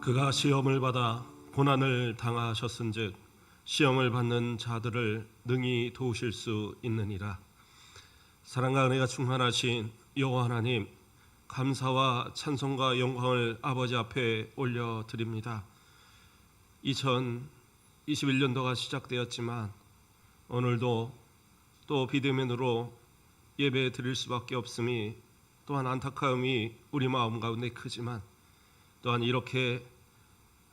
그가 시험을 받아 고난을 당하셨은즉 시험을 받는 자들을 능히 도우실 수 있느니라. 사랑과 은혜가 충만하신 여호와 하나님, 감사와 찬송과 영광을 아버지 앞에 올려드립니다. 2021년도가 시작되었지만 오늘도 또 비대면으로 예배 드릴 수밖에 없음이 또한 안타까움이 우리 마음 가운데 크지만, 또한 이렇게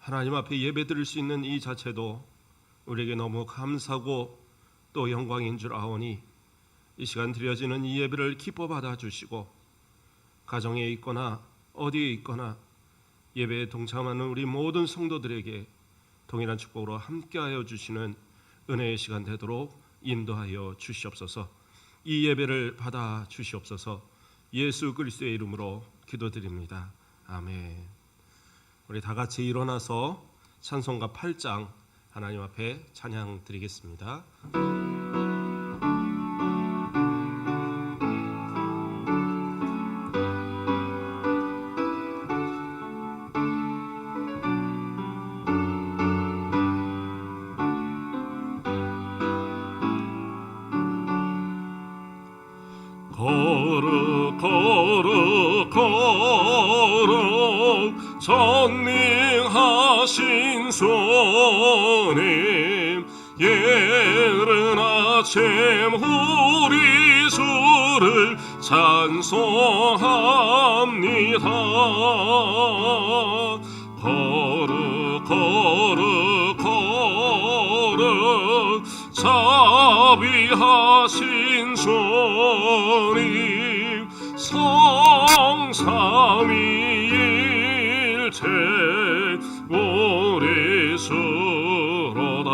하나님 앞에 예배 드릴 수 있는 이 자체도 우리에게 너무 감사고 또 영광인 줄 아오니, 이 시간 드려지는 이 예배를 기뻐 받아주시고 가정에 있거나 어디에 있거나 예배에 동참하는 우리 모든 성도들에게 동일한 축복으로 함께하여 주시는 은혜의 시간 되도록 인도하여 주시옵소서. 이 예배를 받아 주시옵소서. 예수 그리스도의 이름으로 기도드립니다. 아멘. 우리 다 같이 일어나서 찬송가 8장 하나님 앞에 찬양 드리겠습니다. 걸어 전능하신 주님, 예른 아침 우리 주를 찬송합니다. 걸어 자비하신 주님, 성삼위일체 우리 주로다.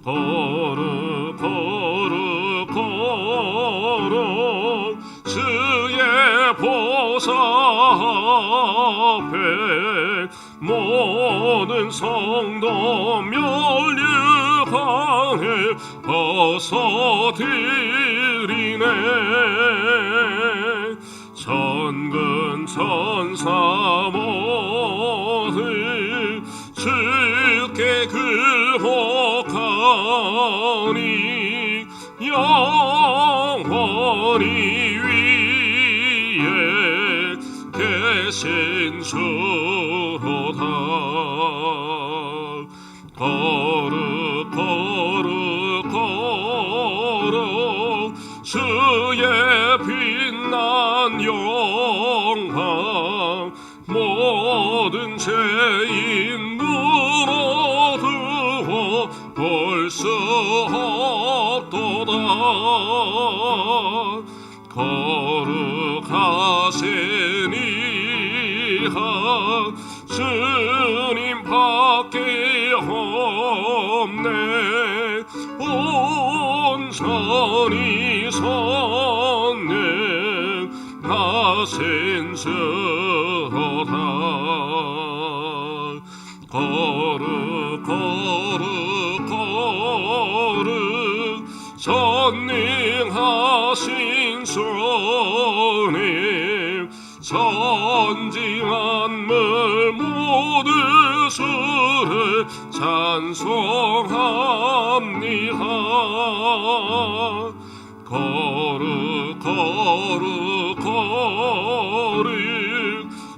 걸어 주의 보좌 앞에 모든 성도 멸류관을 벗어드리네. 천군 천사 모두 주께 굴복하니 영원히 위에 계신 주로다. 걸어 주의 빛난 영광 모든 죄인 물어두어 볼 수 없도다. 거룩하시니가 주님 밖에 없네. 온전히 선능하신 주로다. 걸어 전능하신 주님, 천지 만물 모두 주를 찬송합니다. 걸어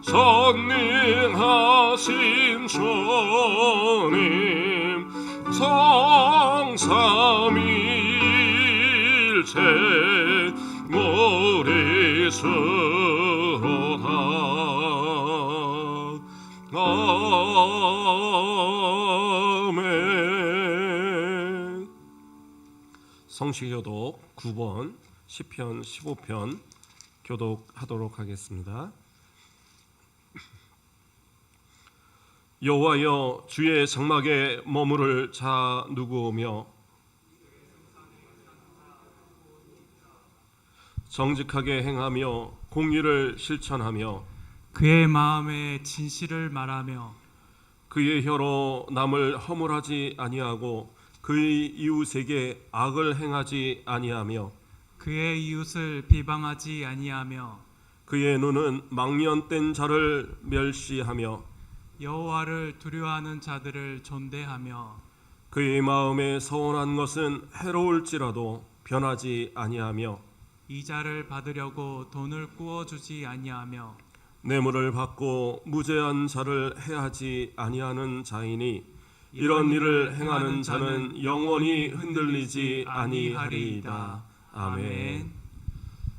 전능하신 주님, 성삼위일체 우리 주로다. 아멘. 성시교독 9번 시편 15편 교독하도록 하겠습니다. 여호와여, 주의 장막에 머무를 자 누구오며 정직하게 행하며 공의를 실천하며 그의 마음에 진실을 말하며 그의 혀로 남을 허물하지 아니하고 그의 이웃에게 악을 행하지 아니하며 그의 이웃을 비방하지 아니하며 그의 눈은 망년된 자를 멸시하며 여호와를 두려워하는 자들을 존대하며 그의 마음에 서운한 것은 해로울지라도 변하지 아니하며 이자를 받으려고 돈을 꾸어주지 아니하며 뇌물을 받고 무죄한 자를 해하지 아니하는 자이니 이런 일을 행하는 자는 영원히 흔들리지 아니하리이다. 아멘.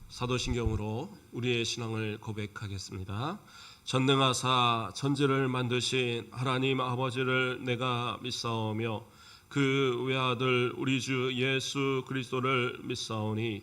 사도신경으로 우리의 신앙을 고백하겠습니다. 전능하사 천지를 만드신 하나님 아버지를 내가 믿사오며 그 외아들 우리 주 예수 그리스도를 믿사오니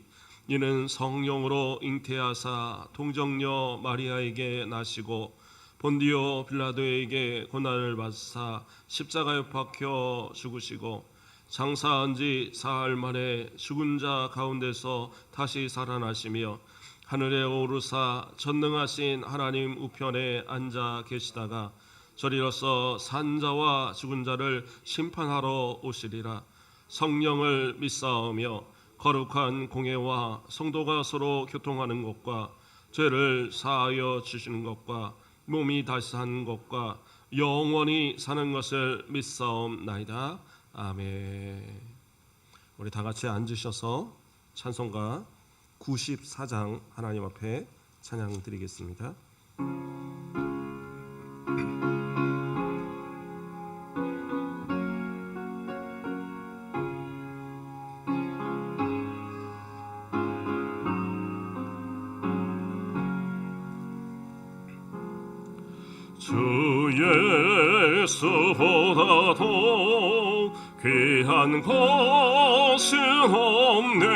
이는 성령으로 잉태하사 동정녀 마리아에게 나시고 본디오 빌라도에게 고난을 받사 십자가에 박혀 죽으시고 장사한 지 사흘 만에 죽은 자 가운데서 다시 살아나시며 하늘에 오르사 전능하신 하나님 우편에 앉아 계시다가 저리로서 산 자와 죽은 자를 심판하러 오시리라. 성령을 믿사오며 거룩한 공회와 성도가 서로 교통하는 것과 죄를 사하여 주시는 것과 몸이 다시 사는 것과 영원히 사는 것을 믿사옵나이다. 아멘. 우리 다 같이 앉으셔서 찬송가 94장 하나님 앞에 찬양 드리겠습니다. 주 예수보다도 귀한 것은 없네.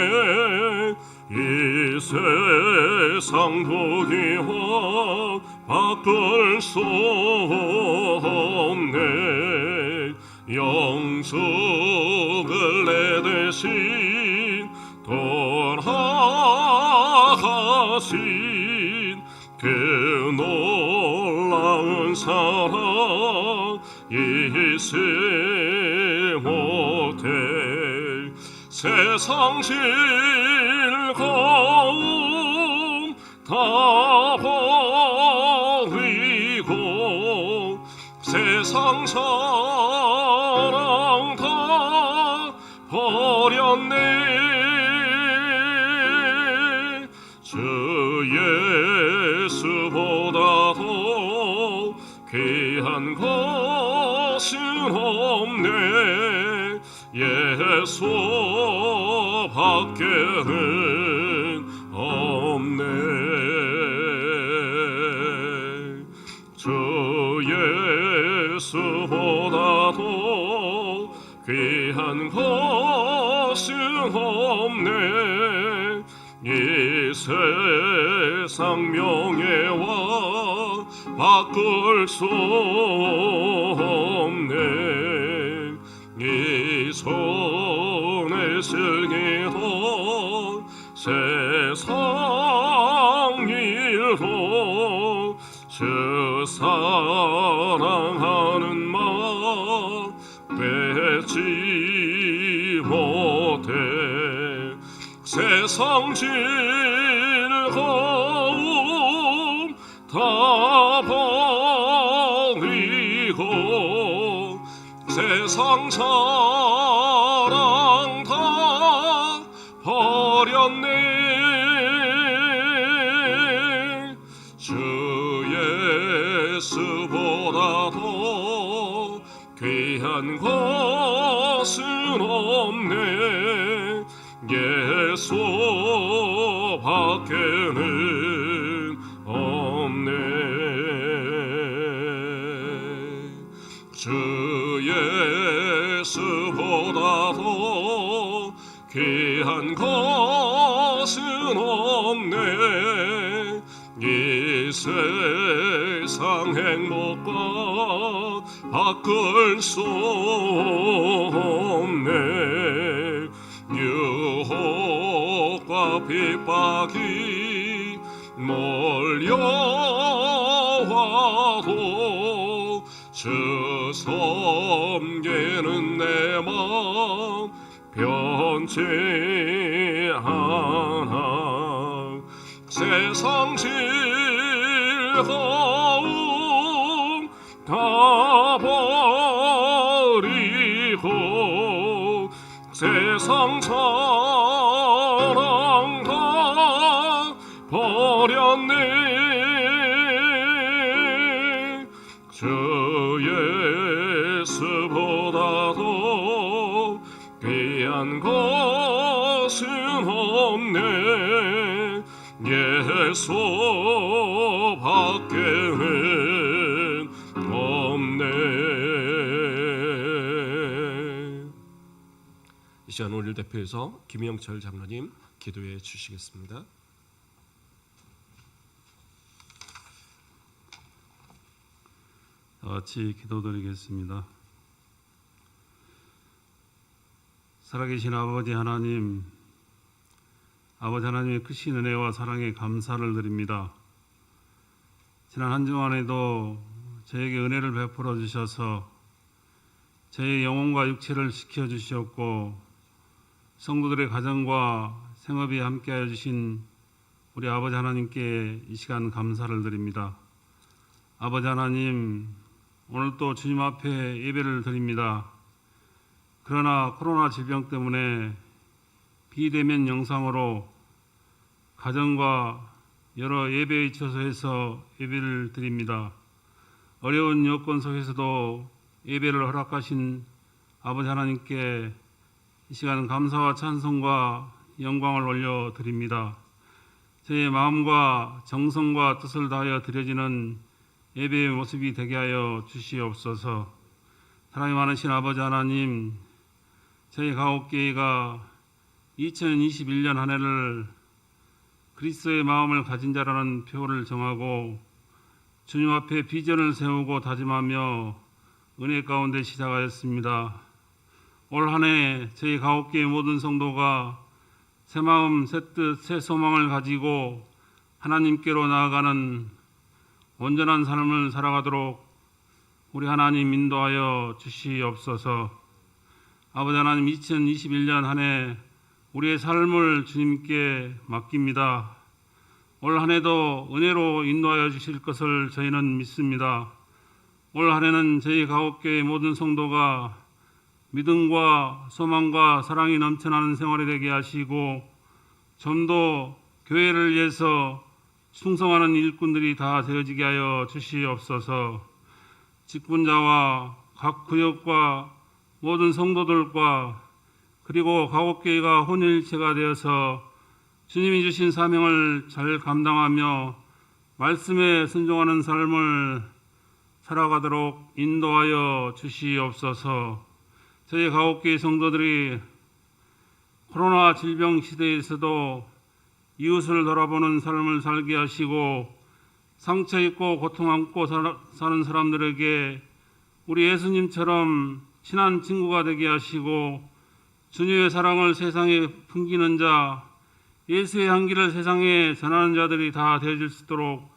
이 세상 보기와 바꿀 수 없네. 영숙을 내 대신 돌아가신 그 놀라운 사랑 잊지 못해. 세상 즐거움 다 버리고 세상 사랑 다 버렸네. 주 예수보다도 귀한 것은 없네. 예수밖에는 없네. 주 예수보다도 귀한 것은 없네. 이 세상 명예와 바꿀 수 없네. 이 손에 슬기던 세상 일도 주 사랑하는 마음 빼지 못해. 세상 즐거움 다 버리고 세상 사랑 다 버렸네. 주 예수보다도 귀한 것은 없네. 예수밖에는 없네. 주 예수보다도 귀한 것은 없네. 이 세상 행복과 바꿀 수 없네. 유혹과 핍박이 몰려와도 주 섬기는 내 마음 변치 않아. 세상 즐거움 다 버리고 세상 사랑 다 버렸네. 주 예수보다도 귀한 것은 없네. 예수밖에는 없네. 이 시간 오늘 대표해서 김영철 장로님 기도해 주시겠습니다. 같이 기도드리겠습니다. 살아계신 아버지 하나님, 아버지 하나님의 크신 은혜와 사랑에 감사를 드립니다. 지난 한 주간에도 저에게 은혜를 베풀어 주셔서 저의 영혼과 육체를 지켜주셨고 성도들의 가정과 생업에 함께하여 주신 우리 아버지 하나님께 이 시간 감사를 드립니다. 아버지 하나님, 오늘 또 주님 앞에 예배를 드립니다. 그러나 코로나 질병 때문에 비대면 영상으로 가정과 여러 예배 처소에서 예배를 드립니다. 어려운 여건 속에서도 예배를 허락하신 아버지 하나님께 이 시간 감사와 찬송과 영광을 올려드립니다. 저의 마음과 정성과 뜻을 다하여 드려지는 예배의 모습이 되게 하여 주시옵소서. 사랑이 많으신 아버지 하나님, 저희 가옥교회가 2021년 한 해를 그리스도의 마음을 가진 자라는 표를 정하고 주님 앞에 비전을 세우고 다짐하며 은혜 가운데 시작하였습니다. 올 한 해 저희 가옥교회 모든 성도가 새 마음, 새 뜻, 새 소망을 가지고 하나님께로 나아가는 온전한 삶을 살아가도록 우리 하나님 인도하여 주시옵소서. 아버지 하나님, 2021년 한 해 우리의 삶을 주님께 맡깁니다. 올 한 해도 은혜로 인도하여 주실 것을 저희는 믿습니다. 올 한 해는 저희 가옥교회 모든 성도가 믿음과 소망과 사랑이 넘쳐나는 생활이 되게 하시고 좀 더 교회를 위해서 충성하는 일꾼들이 다 되어지게 하여 주시옵소서. 직분자와 각 구역과 모든 성도들과 그리고 가옥교회가 혼일체가 되어서 주님이 주신 사명을 잘 감당하며 말씀에 순종하는 삶을 살아가도록 인도하여 주시옵소서. 저희 가옥교회 성도들이 코로나 질병 시대에서도 이웃을 돌아보는 삶을 살게 하시고 상처 입고 고통 안고 사는 사람들에게 우리 예수님처럼 친한 친구가 되게 하시고 주님의 사랑을 세상에 풍기는 자, 예수의 향기를 세상에 전하는 자들이 다 되어질 수 있도록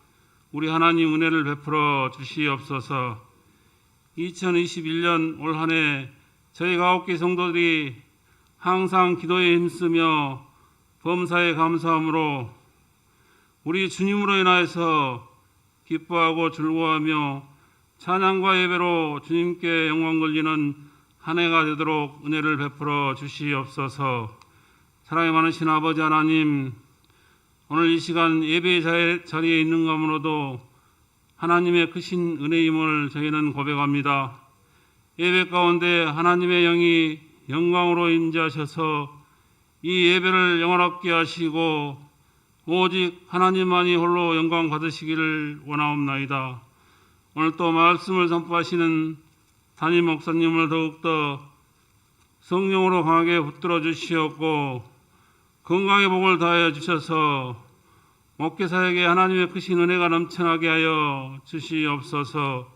우리 하나님 은혜를 베풀어 주시옵소서. 2021년 올 한 해 저희 가옥교회 성도들이 항상 기도에 힘쓰며 범사에 감사함으로 우리 주님으로 인하여서 기뻐하고 즐거워하며 찬양과 예배로 주님께 영광 돌리는 한 해가 되도록 은혜를 베풀어 주시옵소서. 사랑이 많으신 아버지 하나님, 오늘 이 시간 예배의 자리에 있는 것으로도 하나님의 크신 은혜임을 저희는 고백합니다. 예배 가운데 하나님의 영이 영광으로 임재하셔서 이 예배를 영원하게 하시고 오직 하나님만이 홀로 영광 받으시기를 원하옵나이다. 오늘 또 말씀을 선포하시는 담임 목사님을 더욱더 성령으로 강하게 붙들어 주시옵고 건강의 복을 다하여 주셔서 목회사에게 하나님의 크신 은혜가 넘쳐나게 하여 주시옵소서.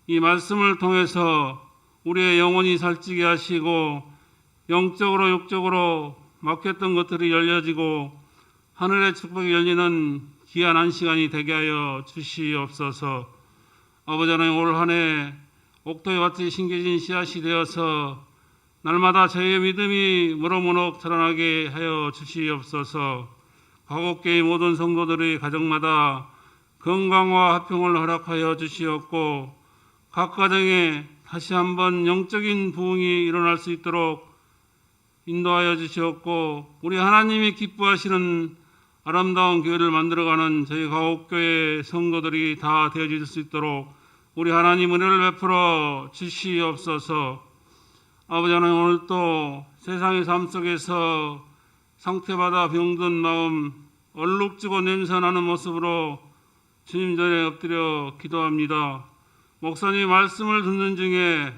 이 말씀을 통해서 우리의 영혼이 살찌게 하시고 영적으로 육적으로 막혔던 것들이 열려지고 하늘의 축복이 열리는 귀한 시간이 되게 하여 주시옵소서. 아버지 하나님, 올 한 해 옥토에 같이 심겨진 씨앗이 되어서 날마다 저희의 믿음이 무럭무럭 자라나게 하여 주시옵소서. 가곡교의 모든 성도들의 가정마다 건강과 화평을 허락하여 주시옵고 각 가정에 다시 한번 영적인 부흥이 일어날 수 있도록 인도하여 주시옵고 우리 하나님이 기뻐하시는 아름다운 교회를 만들어가는 저희 가옥교회 성도들이 다 되어질 수 있도록 우리 하나님 은혜를 베풀어 주시옵소서. 아버지 하나님, 오늘 또 세상의 삶 속에서 상태받아 병든 마음, 얼룩지고 냄새나는 모습으로 주님 전에 엎드려 기도합니다. 목사님 말씀을 듣는 중에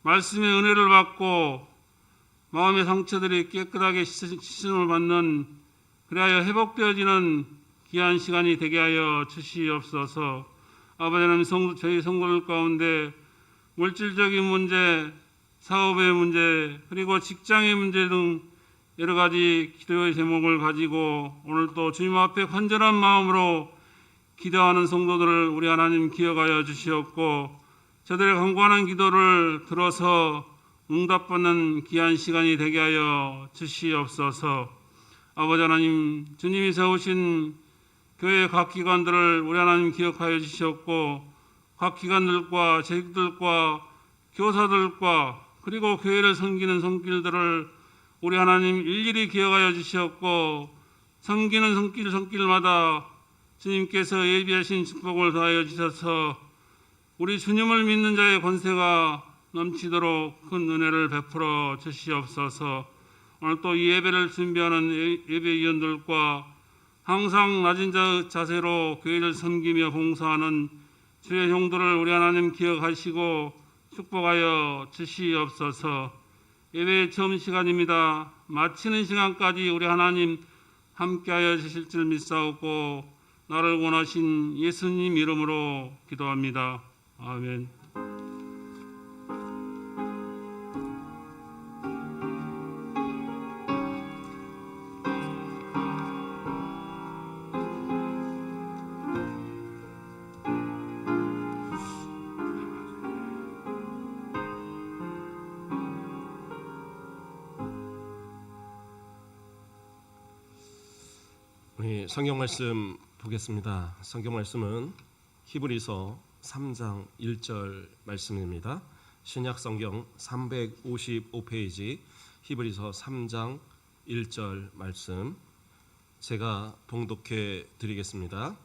말씀의 은혜를 받고 마음의 상처들이 깨끗하게 씻음을 받는, 그리하여 회복되어지는 귀한 시간이 되게 하여 주시옵소서. 아버지 하나님, 저희 성도들 가운데 물질적인 문제, 사업의 문제, 그리고 직장의 문제 등 여러 가지 기도의 제목을 가지고 오늘 또 주님 앞에 간절한 마음으로 기도하는 성도들을 우리 하나님 기억하여 주시옵고 저들의 간구하는 기도를 들어서 응답받는 귀한 시간이 되게 하여 주시옵소서. 아버지 하나님, 주님이 세우신 교회 각 기관들을 우리 하나님 기억하여 주시옵고 각 기관들과 재직들과 교사들과 그리고 교회를 섬기는 손길들을 우리 하나님 일일이 기억하여 주시옵고 섬기는 손길마다 주님께서 예비하신 축복을 더하여 주셔서 우리 주님을 믿는 자의 권세가 넘치도록 큰 은혜를 베풀어 주시옵소서. 오늘 또 이 예배를 준비하는 예배위원들과 항상 낮은 자세로 교회를 섬기며 봉사하는 주의 종들을 우리 하나님 기억하시고 축복하여 주시옵소서. 예배 처음 시간입니다. 마치는 시간까지 우리 하나님 함께하여 주실 줄 믿사오고 나를 원하신 예수님 이름으로 기도합니다. 아멘. 우리 성경 말씀 보겠습니다. 성경 말씀은 히브리서 3장 1절 말씀입니다. 신약 성경 355페이지 히브리서 3장 1절 말씀 제가 봉독해 드리겠습니다.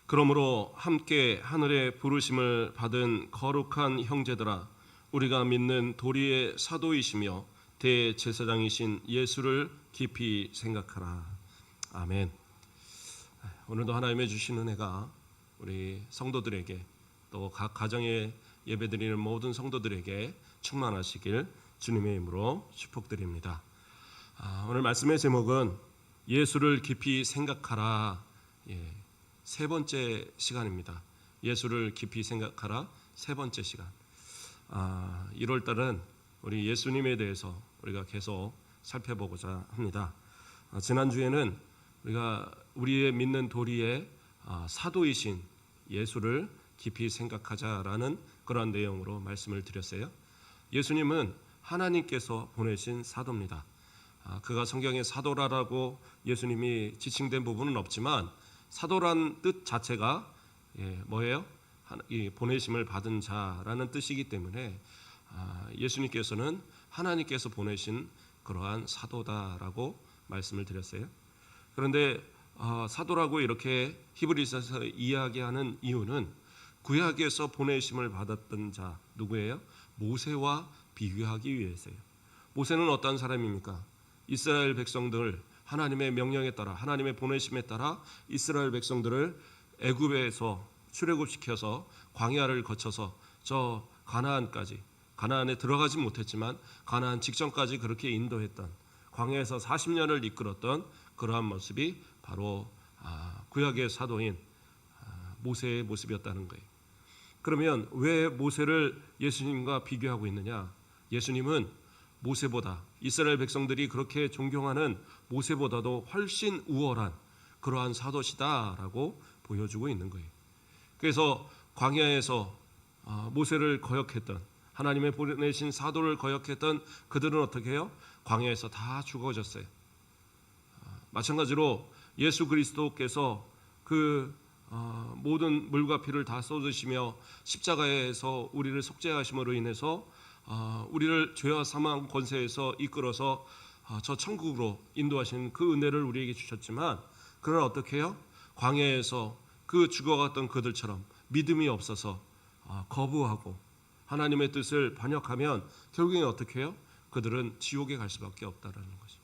그러므로 함께 하늘의 부르심을 받은 거룩한 형제들아, 우리가 믿는 도리의 사도이시며 대제사장이신 예수를 깊이 생각하라. 아멘. 오늘도 하나님의 주신 은혜가 우리 성도들에게 또 각 가정에 예배드리는 모든 성도들에게 충만하시길 주님의 이름으로 축복드립니다. 오늘 말씀의 제목은 예수를 깊이 생각하라. 세 번째 시간입니다. 예수를 깊이 생각하라. 세 번째 시간. 1월 달은 우리 예수님에 대해서 우리가 계속 살펴보고자 합니다. 지난주에는 우리가 우리의 믿는 도리의 사도이신 예수를 깊이 생각하자라는 그러한 내용으로 말씀을 드렸어요. 예수님은 하나님께서 보내신 사도입니다. 그가 성경에 사도라고 예수님이 지칭된 부분은 없지만 사도란 뜻 자체가 뭐예요? 이 보내심을 받은 자라는 뜻이기 때문에 예수님께서는 하나님께서 보내신 그러한 사도다라고 말씀을 드렸어요. 그런데 사도라고 이렇게 히브리서에서 이야기하는 이유는 구약에서 보내심을 받았던 자 누구예요? 모세와 비교하기 위해서요. 모세는 어떤 사람입니까? 이스라엘 백성들 하나님의 명령에 따라 하나님의 보내심에 따라 이스라엘 백성들을 애굽에서 출애굽시켜서 광야를 거쳐서 저 가나안에 들어가지 못했지만 가나안 직전까지 그렇게 인도했던 광야에서 40년을 이끌었던 그러한 모습이 바로 구약의 사도인 모세의 모습이었다는 거예요. 그러면 왜 모세를 예수님과 비교하고 있느냐? 예수님은 모세보다 이스라엘 백성들이 그렇게 존경하는 모세보다도 훨씬 우월한 그러한 사도시다라고 보여주고 있는 거예요. 그래서 광야에서 모세를 거역했던 하나님의 보내신 사도를 거역했던 그들은 어떻게 해요? 광야에서 다 죽어졌어요. 마찬가지로 예수 그리스도께서 그 모든 물과 피를 다 쏟으시며 십자가에서 우리를 속죄하심으로 인해서 우리를 죄와 사망 권세에서 이끌어서 저 천국으로 인도하신 그 은혜를 우리에게 주셨지만, 그러나 어떻게 해요? 광야에서 그 죽어갔던 그들처럼 믿음이 없어서 거부하고 하나님의 뜻을 반역하면 결국에 어떻게 해요? 그들은 지옥에 갈 수밖에 없다라는 거죠.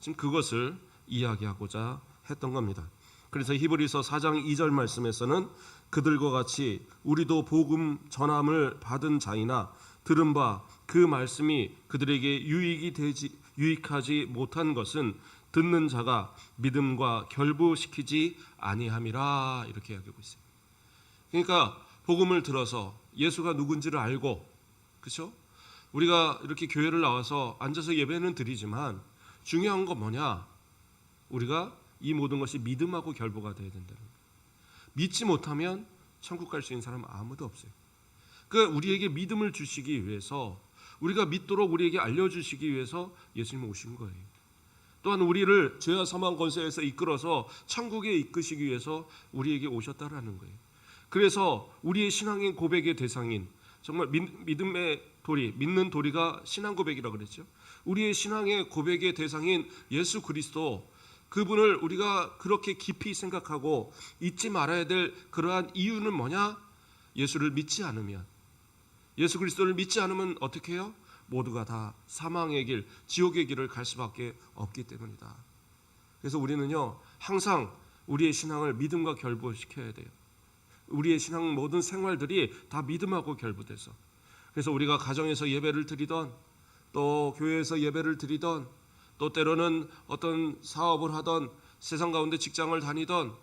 지금 그것을 이야기하고자 했던 겁니다. 그래서 히브리서 4장 2절 말씀에서는 그들과 같이 우리도 복음 전함을 받은 자이나 들은 바 그 말씀이 그들에게 유익하지 못한 것은 듣는 자가 믿음과 결부시키지 아니함이라, 이렇게 이야기하고 있어요. 그러니까 복음을 들어서 예수가 누군지를 알고, 그렇죠? 우리가 이렇게 교회를 나와서 앉아서 예배는 드리지만 중요한 건 뭐냐? 우리가 이 모든 것이 믿음하고 결부가 돼야 된다는 거예요. 믿지 못하면 천국 갈 수 있는 사람은 아무도 없어요. 그러니까 우리에게 믿음을 주시기 위해서, 우리가 믿도록 우리에게 알려주시기 위해서 예수님이 오신 거예요. 또한 우리를 죄와 사망 권세에서 이끌어서 천국에 이끄시기 위해서 우리에게 오셨다라는 거예요. 그래서 우리의 신앙의 고백의 대상인, 정말 믿음의 도리, 믿는 도리가 신앙 고백이라고 그랬죠. 우리의 신앙의 고백의 대상인 예수 그리스도, 그분을 우리가 그렇게 깊이 생각하고 잊지 말아야 될 그러한 이유는 뭐냐? 예수를 믿지 않으면, 예수 그리스도를 믿지 않으면 어떻게 해요? 모두가 다 사망의 길, 지옥의 길을 갈 수밖에 없기 때문이다. 그래서 우리는요, 항상 우리의 신앙을 믿음과 결부시켜야 돼요. 우리의 신앙 모든 생활들이 다 믿음하고 결부돼서, 그래서 우리가 가정에서 예배를 드리던, 또 교회에서 예배를 드리던, 또 때로는 어떤 사업을 하던, 세상 가운데 직장을 다니던,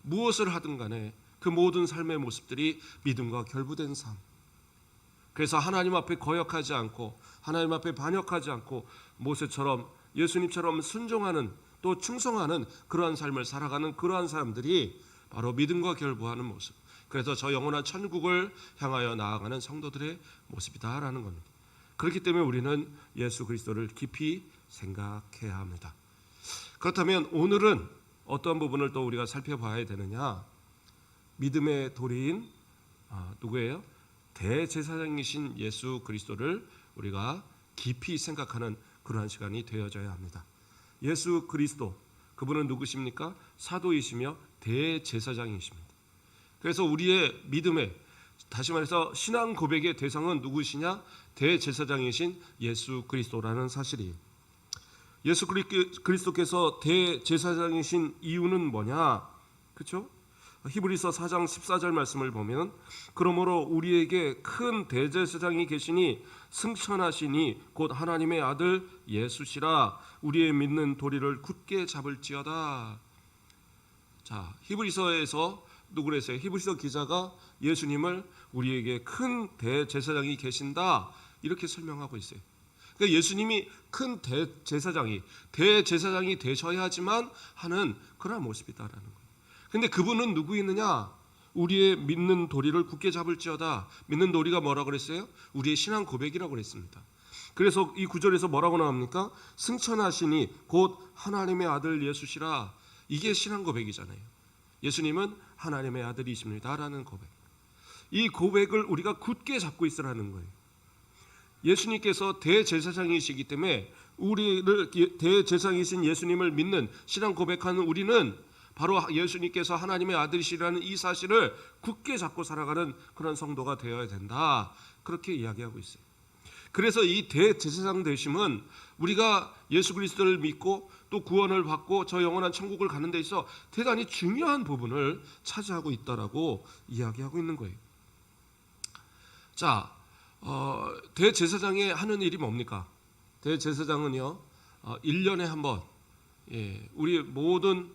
무엇을 하든 간에 그 모든 삶의 모습들이 믿음과 결부된 삶. 그래서 하나님 앞에 거역하지 않고, 하나님 앞에 반역하지 않고, 모세처럼 예수님처럼 순종하는, 또 충성하는 그러한 삶을 살아가는 그러한 사람들이 바로 믿음과 결부하는 모습. 그래서 저 영원한 천국을 향하여 나아가는 성도들의 모습이다라는 겁니다. 그렇기 때문에 우리는 예수 그리스도를 깊이 생각해야 합니다. 그렇다면 오늘은 어떤 부분을 또 우리가 살펴봐야 되느냐? 믿음의 도리인 누구예요? 대제사장이신 예수 그리스도를 우리가 깊이 생각하는 그러한 시간이 되어져야 합니다. 예수 그리스도, 그분은 누구십니까? 사도이시며 대제사장이십니다. 그래서 우리의 믿음의, 다시 말해서 신앙 고백의 대상은 누구시냐? 대제사장이신 예수 그리스도라는 사실이에요. 예수 그리스도께서 대제사장이신 이유는 뭐냐? 그렇죠? 히브리서 4장 14절 말씀을 보면, 그러므로 우리에게 큰 대제사장이 계시니 승천하시니 곧 하나님의 아들 예수시라, 우리의 믿는 도리를 굳게 잡을지어다. 자, 히브리서에서 누구를 했어요? 히브리서 기자가 예수님을 우리에게 큰 대제사장이 계신다, 이렇게 설명하고 있어요. 그러니까 예수님이 큰 대제사장이 되셔야지만 하는 그런 모습이다라는 거예요. 근데 그분은 누구 있느냐? 우리의 믿는 도리를 굳게 잡을지어다. 믿는 도리가 뭐라고 그랬어요? 우리의 신앙 고백이라고 그랬습니다. 그래서 이 구절에서 뭐라고 나옵니까? 승천하시니 곧 하나님의 아들 예수시라. 이게 신앙 고백이잖아요. 예수님은 하나님의 아들이십니다라는 고백. 이 고백을 우리가 굳게 잡고 있으라는 거예요. 예수님께서 대제사장이시기 때문에 우리를, 대제사장이신 예수님을 믿는 신앙 고백하는 우리는 바로 예수님께서 하나님의 아들이시라는 이 사실을 굳게 잡고 살아가는 그런 성도가 되어야 된다, 그렇게 이야기하고 있어요. 그래서 이 대제사장 되심은 우리가 예수 그리스도를 믿고 또 구원을 받고 저 영원한 천국을 가는 데 있어 대단히 중요한 부분을 차지하고 있다라고 이야기하고 있는 거예요. 자, 대제사장이 하는 일이 뭡니까? 대제사장은요, 1년에 한 번, 우리 모든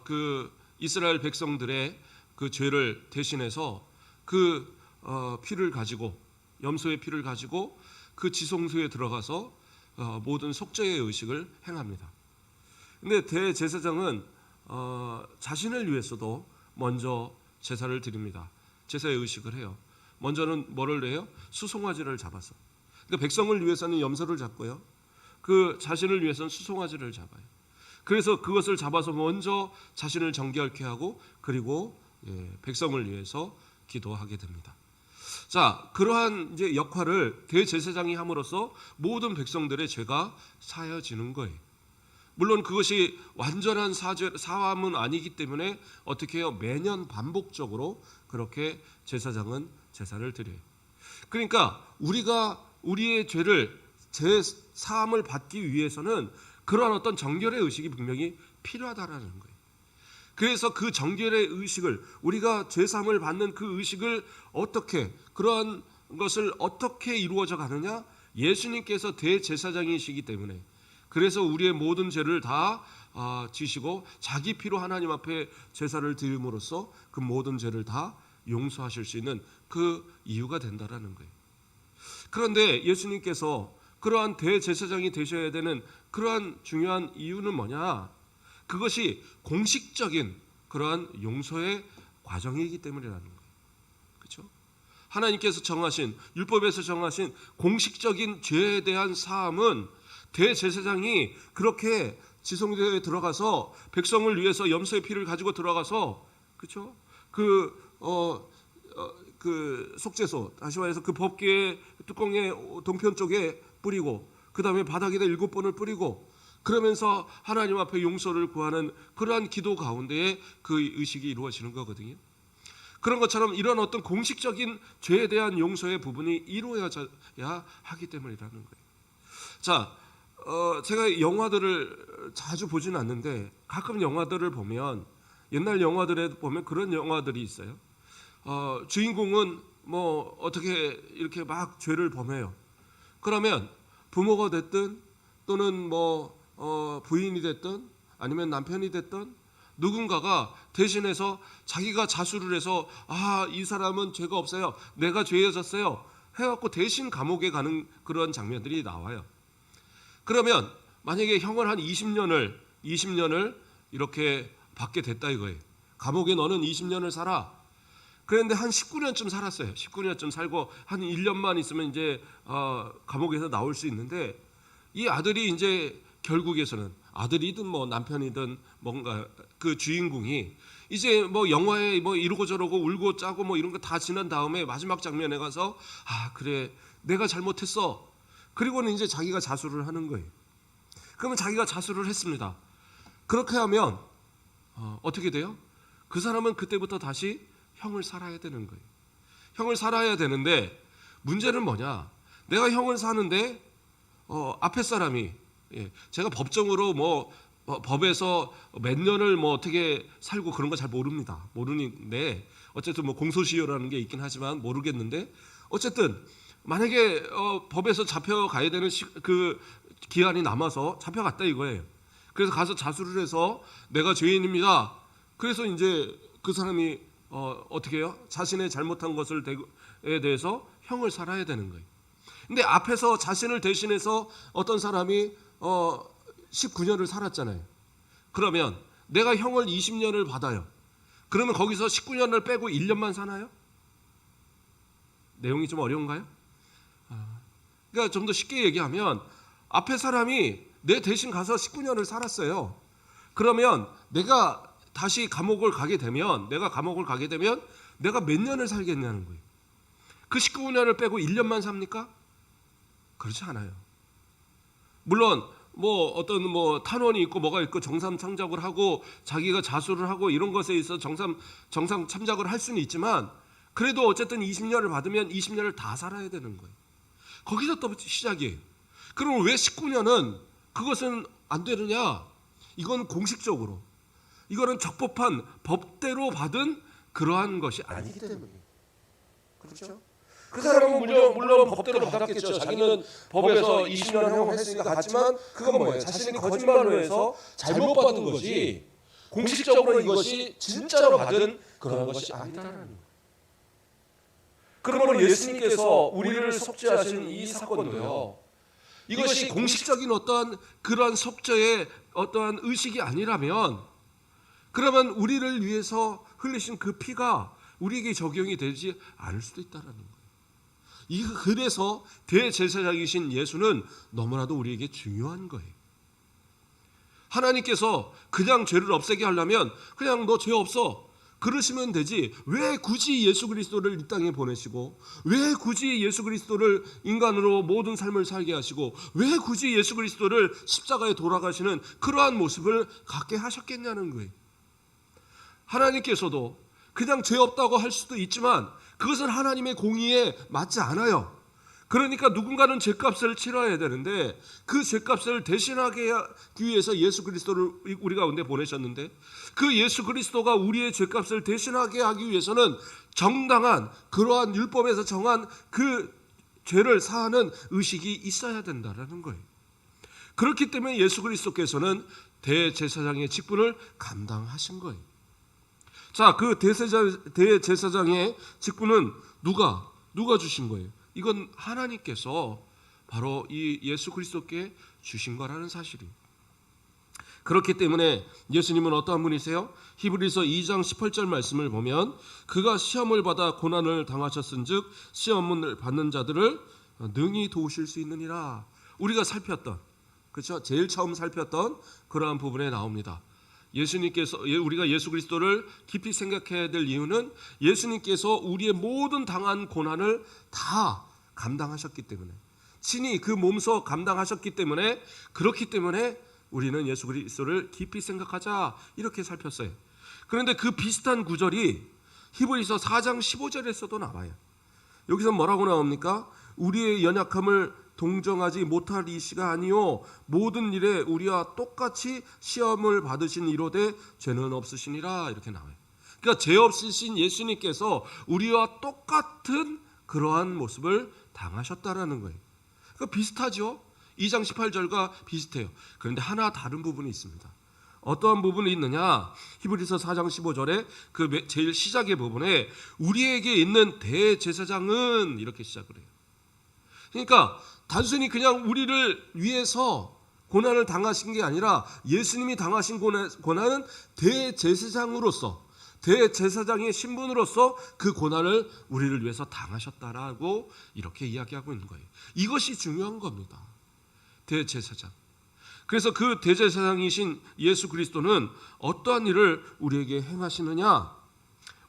그 이스라엘 백성들의 그 죄를 대신해서 그 피를 가지고, 염소의 피를 가지고 그 지성소에 들어가서 모든 속죄의 의식을 행합니다. 근데 대제사장은 자신을 위해서도 먼저 제사를 드립니다. 제사의 의식을 해요. 먼저는 뭐를 해요? 수송아지를 잡아서. 그러니까 백성을 위해서는 염소를 잡고요, 그 자신을 위해서는 수송아지를 잡아요. 그래서 그것을 잡아서 먼저 자신을 정결케 하고 그리고 백성을 위해서 기도하게 됩니다. 자, 그러한 이제 역할을 대제사장이 함으로써 모든 백성들의 죄가 사여지는 거예요. 물론 그것이 완전한 사함은 아니기 때문에 어떻게 해요? 매년 반복적으로 그렇게 제사장은 제사를 드려요. 그러니까 우리가 우리의 죄를 사함을 받기 위해서는 그러한 어떤 정결의 의식이 분명히 필요하다라는 거예요. 그래서 그 정결의 의식을 우리가 죄사함을 받는 그 의식을 어떻게 그러한 것을 어떻게 이루어져 가느냐? 예수님께서 대제사장이시기 때문에 그래서 우리의 모든 죄를 다 지시고 자기 피로 하나님 앞에 제사를 드림으로써 그 모든 죄를 다 용서하실 수 있는 그 이유가 된다라는 거예요. 그런데 예수님께서 그러한 대제사장이 되셔야 되는 그러한 중요한 이유는 뭐냐? 그것이 공식적인 그러한 용서의 과정이기 때문이라는 거예요. 그렇죠? 하나님께서 정하신 율법에서 정하신 공식적인 죄에 대한 사함은 대제사장이 그렇게 지성소에 들어가서 백성을 위해서 염소의 피를 가지고 들어가서 그렇죠? 그 속죄소 다시 말해서 그 법궤의 뚜껑의 동편 쪽에 뿌리고 그 다음에 바닥에다 7번을 뿌리고 그러면서 하나님 앞에 용서를 구하는 그러한 기도 가운데에 그 의식이 이루어지는 거거든요. 그런 것처럼 이런 어떤 공식적인 죄에 대한 용서의 부분이 이루어져야 하기 때문이라는 거예요. 자, 제가 영화들을 자주 보지는 않는데 가끔 영화들을 보면 옛날 영화들에 보면 그런 영화들이 있어요. 주인공은 뭐 어떻게 이렇게 막 죄를 범해요. 그러면 부모가 됐든 또는 뭐 부인이 됐든 아니면 남편이 됐든 누군가가 대신해서 자기가 자수를 해서 이 사람은 죄가 없어요. 내가 죄에 졌어요. 해갖고 대신 감옥에 가는 그런 장면들이 나와요. 그러면 만약에 형을 한 20년을 이렇게 받게 됐다 이거예요. 감옥에 너는 20년을 살아. 그런데 한 19년쯤 살았어요. 19년쯤 살고 한 1년만 있으면 이제 감옥에서 나올 수 있는데 이 아들이 이제 결국에서는 아들이든 뭐 남편이든 뭔가 그 주인공이 이제 뭐 영화에 뭐 이러고 저러고 울고 짜고 뭐 이런 거 다 지난 다음에 마지막 장면에 가서 그래 내가 잘못했어. 그리고는 이제 자기가 자수를 하는 거예요. 그러면 자기가 자수를 했습니다. 그렇게 하면 어떻게 돼요? 그 사람은 그때부터 다시 형을 살아야 되는 거예요. 형을 살아야 되는데 문제는 뭐냐? 내가 형을 사는데 앞에 사람이 제가 법정으로 뭐 법에서 몇 년을 뭐 어떻게 살고 그런 거 잘 모르는데 어쨌든 뭐 공소시효라는 게 있긴 하지만 모르겠는데 어쨌든 만약에 법에서 잡혀가야 되는 그 기한이 남아서 잡혀갔다 이거예요. 그래서 가서 자수를 해서 내가 죄인입니다. 그래서 이제 그 사람이 어떻게 해요? 자신의 잘못한 것에 대해서 형을 살아야 되는 거예요. 근데 앞에서 자신을 대신해서 어떤 사람이 19년을 살았잖아요. 그러면 내가 형을 20년을 받아요. 그러면 거기서 19년을 빼고 1년만 사나요? 내용이 좀 어려운가요? 그러니까 좀 더 쉽게 얘기하면 앞에 사람이 내 대신 가서 19년을 살았어요. 그러면 내가 다시 감옥을 가게 되면 내가 몇 년을 살겠냐는 거예요. 그 19년을 빼고 1년만 삽니까? 그렇지 않아요. 물론 뭐 어떤 뭐 탄원이 있고 뭐가 있고 정상 참작을 하고 자기가 자수를 하고 이런 것에 있어서 정상 참작을 할 수는 있지만 그래도 어쨌든 20년을 받으면 20년을 다 살아야 되는 거예요. 거기서 또 시작이에요. 그럼 왜 19년은 그것은 안 되느냐? 이건 공식적으로 이거는 적법한 법대로 받은 그러한 것이 아니기 때문에 그렇죠? 그 사람은 물론 법대로 받았겠죠. 자기는 법에서 20년 형했으니까 받지만 그건 뭐예요? 자신이 거짓말로 해서 잘못 받은 거지 공식적으로 이것이 진짜로 받은 그런 것이 아니다라는 거예요. 그러므로 예수님께서 우리를 속죄하신 이 사건도요. 이것이 공식적인 어떠한 그러한 속죄의 어떠한 의식이 아니라면 그러면 우리를 위해서 흘리신 그 피가 우리에게 적용이 되지 않을 수도 있다는 거예요. 그래서 대제사장이신 예수는 너무나도 우리에게 중요한 거예요. 하나님께서 그냥 죄를 없애게 하려면 그냥 너 죄 없어 그러시면 되지, 왜 굳이 예수 그리스도를 이 땅에 보내시고, 왜 굳이 예수 그리스도를 인간으로 모든 삶을 살게 하시고, 왜 굳이 예수 그리스도를 십자가에 돌아가시는 그러한 모습을 갖게 하셨겠냐는 거예요. 하나님께서도 그냥 죄 없다고 할 수도 있지만 그것은 하나님의 공의에 맞지 않아요. 그러니까 누군가는 죄값을 치러야 되는데 그 죄값을 대신하기 위해서 예수 그리스도를 우리 가운데 보내셨는데, 그 예수 그리스도가 우리의 죄값을 대신하게 하기 위해서는 정당한 그러한 율법에서 정한 그 죄를 사하는 의식이 있어야 된다라는 거예요. 그렇기 때문에 예수 그리스도께서는 대제사장의 직분을 감당하신 거예요. 자, 그 대제사장의 직분은 누가 주신 거예요? 이건 하나님께서 바로 이 예수 그리스도께 주신 거라는 사실이에요. 그렇기 때문에 예수님은 어떠한 분이세요? 히브리서 2장 18절 말씀을 보면 그가 시험을 받아 고난을 당하셨은즉 시험을 받는 자들을 능히 도우실 수 있느니라. 우리가 살폈던, 그렇죠? 제일 처음 살폈던 그러한 부분에 나옵니다. 예수님께서, 우리가 예수 그리스도를 깊이 생각해야 될 이유는 예수님께서 우리의 모든 당한 고난을 다 감당하셨기 때문에, 친히 그 몸소 감당하셨기 때문에, 그렇기 때문에 우리는 예수 그리스도를 깊이 생각하자 이렇게 살폈어요. 그런데 그 비슷한 구절이 히브리서 4장 15절에서도 나와요. 여기서 뭐라고 나옵니까? 우리의 연약함을 동정하지 못할 이시가 아니요 모든 일에 우리와 똑같이 시험을 받으신 이로되 죄는 없으시니라 이렇게 나와요. 그러니까 죄 없으신 예수님께서 우리와 똑같은 그러한 모습을 당하셨다라는 거예요. 그러니까 비슷하죠. 2장 18절과 비슷해요. 그런데 하나 다른 부분이 있습니다. 어떠한 부분이 있느냐? 히브리서 4장 15절에 그 제일 시작의 부분에 우리에게 있는 대제사장은 이렇게 시작을 해요. 그러니까 단순히 그냥 우리를 위해서 고난을 당하신 게 아니라 예수님이 당하신 고난은 대제사장으로서, 대제사장의 신분으로서 그 고난을 우리를 위해서 당하셨다라고 이렇게 이야기하고 있는 거예요. 이것이 중요한 겁니다. 대제사장. 그래서 그 대제사장이신 예수 그리스도는 어떠한 일을 우리에게 행하시느냐?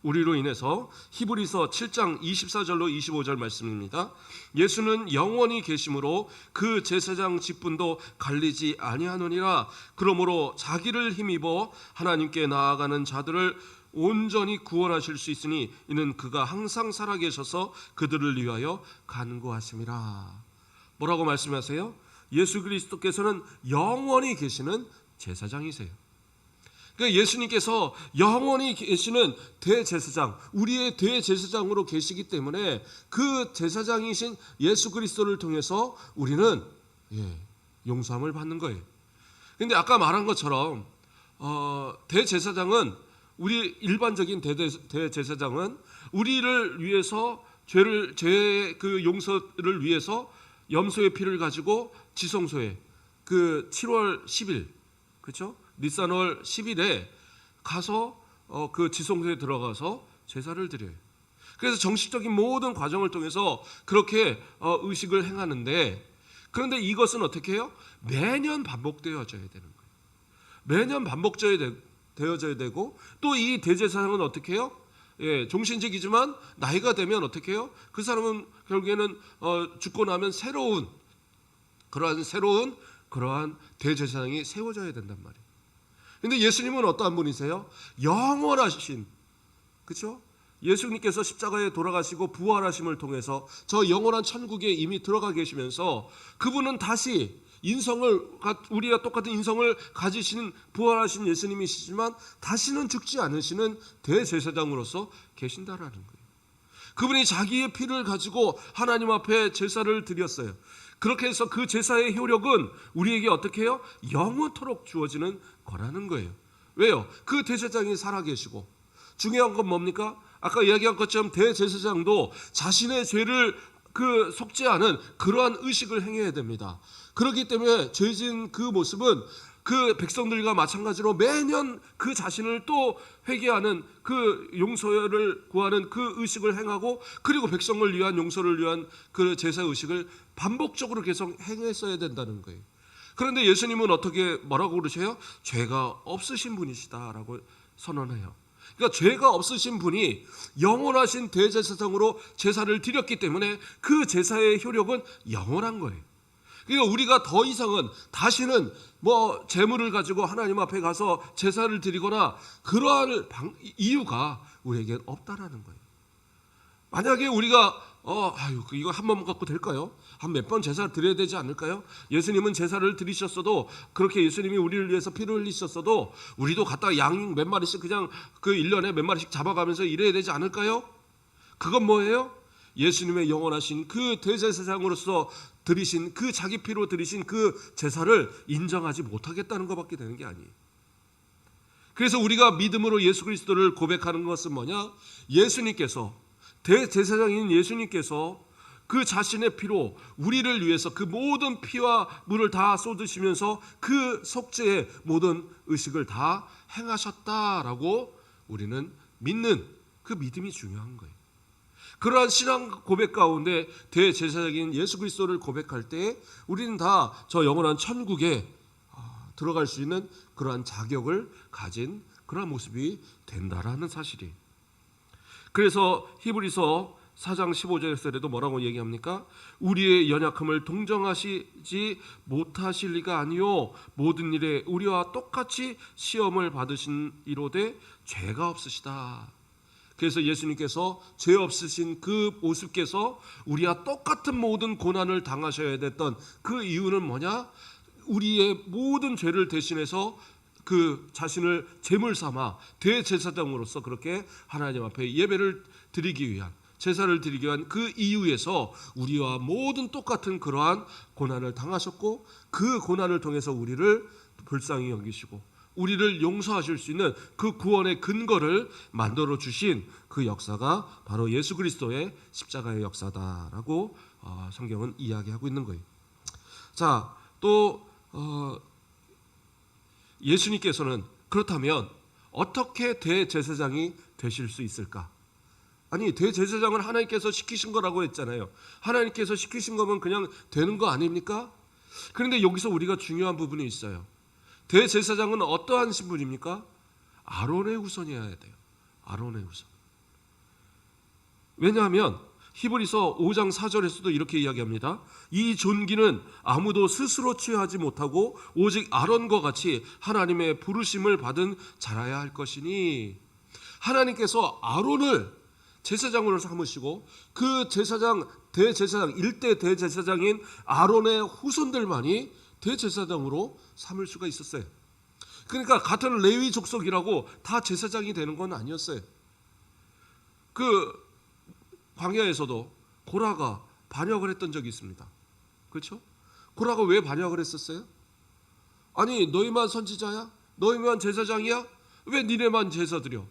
우리로 인해서 히브리서 7장 24절로 25절 말씀입니다. 예수는 영원히 계심으로 그 제사장 직분도 갈리지 아니하느니라. 그러므로 자기를 힘입어 하나님께 나아가는 자들을 온전히 구원하실 수 있으니 이는 그가 항상 살아계셔서 그들을 위하여 간구하심이라. 뭐라고 말씀하세요? 예수 그리스도께서는 영원히 계시는 제사장이세요. 그러니까 예수님께서 영원히 계시는 대제사장, 우리의 대제사장으로 계시기 때문에 그 제사장이신 예수 그리스도를 통해서 우리는 용서함을 받는 거예요. 그런데 아까 말한 것처럼 대제사장은, 우리 일반적인 대제사장은 우리를 위해서 죄의 그 용서를 위해서 염소의 피를 가지고 지성소에 그 7월 10일, 그렇죠? 니산월 10일에 가서 그 지성소에 들어가서 제사를 드려요. 그래서 정식적인 모든 과정을 통해서 그렇게 의식을 행하는데, 그런데 이것은 어떻게 해요? 매년 반복되어져야 되는 거예요. 매년 반복되어져야 되고, 또 이 대제사장은 어떻게 해요? 종신직이지만 나이가 되면 어떻게 해요? 그 사람은 결국에는 죽고 나면 새로운 그러한 대제사장이 세워져야 된단 말이에요. 근데 예수님은 어떠한 분이세요? 영원하신, 그렇죠? 예수님께서 십자가에 돌아가시고 부활하심을 통해서 저 영원한 천국에 이미 들어가 계시면서 그분은 다시 우리와 똑같은 인성을 가지시는 부활하신 예수님이시지만 다시는 죽지 않으시는 대제사장으로서 계신다라는 거예요. 그분이 자기의 피를 가지고 하나님 앞에 제사를 드렸어요. 그렇게 해서 그 제사의 효력은 우리에게 어떻게 해요? 영원토록 주어지는 거라는 거예요. 왜요? 그 대제사장이 살아계시고, 중요한 건 뭡니까? 아까 이야기한 것처럼 대제사장도 자신의 죄를 속지 않은 그러한 의식을 행해야 됩니다. 그렇기 때문에 죄진 그 모습은 그 백성들과 마찬가지로 매년 그 자신을 또 회개하는, 그 용서를 구하는 그 의식을 행하고, 그리고 백성을 위한 용서를 위한 그 제사 의식을 반복적으로 계속 행했어야 된다는 거예요. 그런데 예수님은 어떻게 뭐라고 그러세요? 죄가 없으신 분이시다라고 선언해요. 그러니까 죄가 없으신 분이 영원하신 대제사장으로 제사를 드렸기 때문에 그 제사의 효력은 영원한 거예요. 그러니까 우리가 더 이상은 다시는 뭐 재물을 가지고 하나님 앞에 가서 제사를 드리거나 그러할 이유가 우리에게 없다라는 거예요. 만약에 우리가 이거 한 번 갖고 될까요? 한 몇 번 제사를 드려야 되지 않을까요? 예수님은 제사를 드리셨어도, 그렇게 예수님이 우리를 위해서 피를 흘리셨어도 우리도 갖다가 양 몇 마리씩 그냥 그 1년에 몇 마리씩 잡아가면서 일해야 되지 않을까요? 그건 뭐예요? 예수님의 영원하신 그 대제사장으로서 드리신 그 자기 피로 드리신 그 제사를 인정하지 못하겠다는 것밖에 되는 게 아니에요. 그래서 우리가 믿음으로 예수 그리스도를 고백하는 것은 뭐냐? 예수님께서, 대제사장인 예수님께서 그 자신의 피로 우리를 위해서 그 모든 피와 물을 다 쏟으시면서 그 속죄의 모든 의식을 다 행하셨다라고 우리는 믿는 그 믿음이 중요한 거예요. 그러한 신앙 고백 가운데 대제사장인 예수 그리스도를 고백할 때 우리는 다 저 영원한 천국에 들어갈 수 있는 그러한 자격을 가진 그러한 모습이 된다라는 사실이에요. 그래서 히브리서 4장 15절에도 뭐라고 얘기합니까? 우리의 연약함을 동정하시지 못하실 리가 아니요 모든 일에 우리와 똑같이 시험을 받으신 이로되 죄가 없으시다. 그래서 예수님께서 죄 없으신 그 모습께서 우리와 똑같은 모든 고난을 당하셔야 됐던 그 이유는 뭐냐? 우리의 모든 죄를 대신해서 그 자신을 제물 삼아 대제사장으로서 그렇게 하나님 앞에 예배를 드리기 위한, 제사를 드리기 위한 그 이유에서 우리와 모든 똑같은 그러한 고난을 당하셨고, 그 고난을 통해서 우리를 불쌍히 여기시고 우리를 용서하실 수 있는 그 구원의 근거를 만들어 주신 그 역사가 바로 예수 그리스도의 십자가의 역사다라고 성경은 이야기하고 있는 거예요. 자, 또 예수님께서는 그렇다면 어떻게 대제사장이 되실 수 있을까? 아니, 대제사장은 하나님께서 시키신 거라고 했잖아요. 하나님께서 시키신 거면 그냥 되는 거 아닙니까? 그런데 여기서 우리가 중요한 부분이 있어요. 대제사장은 어떠한 신분입니까? 아론의 후손이어야 돼요. 아론의 후손. 왜냐하면 히브리서 5장 4절에서도 이렇게 이야기합니다. 이 존귀는 아무도 스스로 취하지 못하고 오직 아론과 같이 하나님의 부르심을 받은 자라야 할 것이니, 하나님께서 아론을 제사장으로 삼으시고 그 제사장, 대제사장, 1대 대제사장인 아론의 후손들만이 대제사장으로 삼을 수가 있었어요. 그러니까 같은 레위 족속이라고 다 제사장이 되는 건 아니었어요. 그 광야에서도 고라가 반역을 했던 적이 있습니다. 그렇죠? 고라가 왜 반역을 했었어요? 아니, 너희만 선지자야? 너희만 제사장이야? 왜 니네만 제사 드려?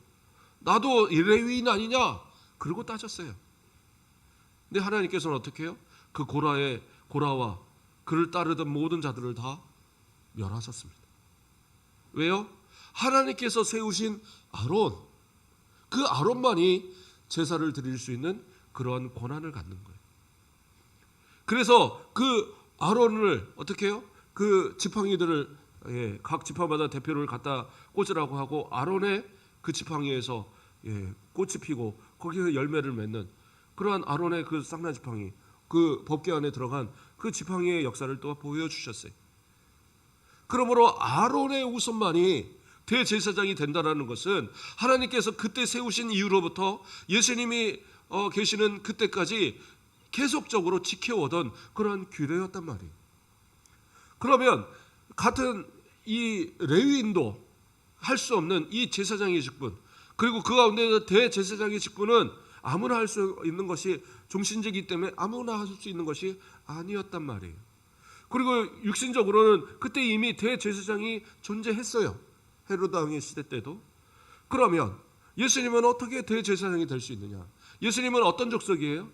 나도 레위인 아니냐? 그러고 따졌어요. 근데 하나님께서는 어떻게 해요? 그 고라와 그를 따르던 모든 자들을 다 멸하셨습니다. 왜요? 하나님께서 세우신 아론, 그 아론만이 제사를 드릴 수 있는 그러한 권한을 갖는 거예요. 그래서 그 아론을 어떻게 해요? 그 지팡이들을 각 지파마다 대표를 갖다 꽂으라고 하고, 아론의 그 지팡이에서 꽃이 피고 거기서 열매를 맺는 그러한 아론의 그 쌍나 지팡이, 그 법궤 안에 들어간 그 지팡이의 역사를 또 보여주셨어요. 그러므로 아론의 후손만이 대제사장이 된다라는 것은 하나님께서 그때 세우신 이후로부터 예수님이 계시는 그때까지 계속적으로 지켜오던 그런 규례였단 말이에요. 그러면 같은 이 레위인도 할 수 없는 이 제사장의 직분, 그리고 그 가운데 대제사장의 직분은 아무나 할 수 있는 것이, 종신제이기 때문에 아무나 할 수 있는 것이 아니었단 말이에요. 그리고 육신적으로는 그때 이미 대제사장이 존재했어요. 헤로드 왕의 시대 때도. 그러면 예수님은 어떻게 대제사장이 될 수 있느냐? 예수님은 어떤 족속이에요?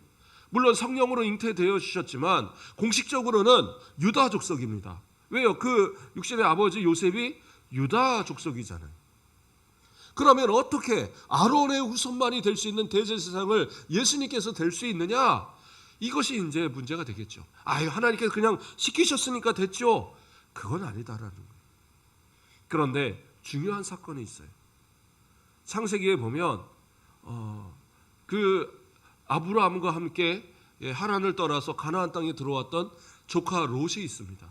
물론 성령으로 잉태되어 주셨지만 공식적으로는 유다 족속입니다. 왜요? 그 육신의 아버지 요셉이 유다 족속이잖아요. 그러면 어떻게 아론의 후손만이 될 수 있는 대제사장을 예수님께서 될 수 있느냐? 이것이 이제 문제가 되겠죠. 하나님께서 그냥 시키셨으니까 됐죠. 그건 아니다라는 거예요. 그런데 중요한 사건이 있어요. 창세기에 보면 그 아브라함과 함께 하란을 떠나서 가나안 땅에 들어왔던 조카 롯이 있습니다.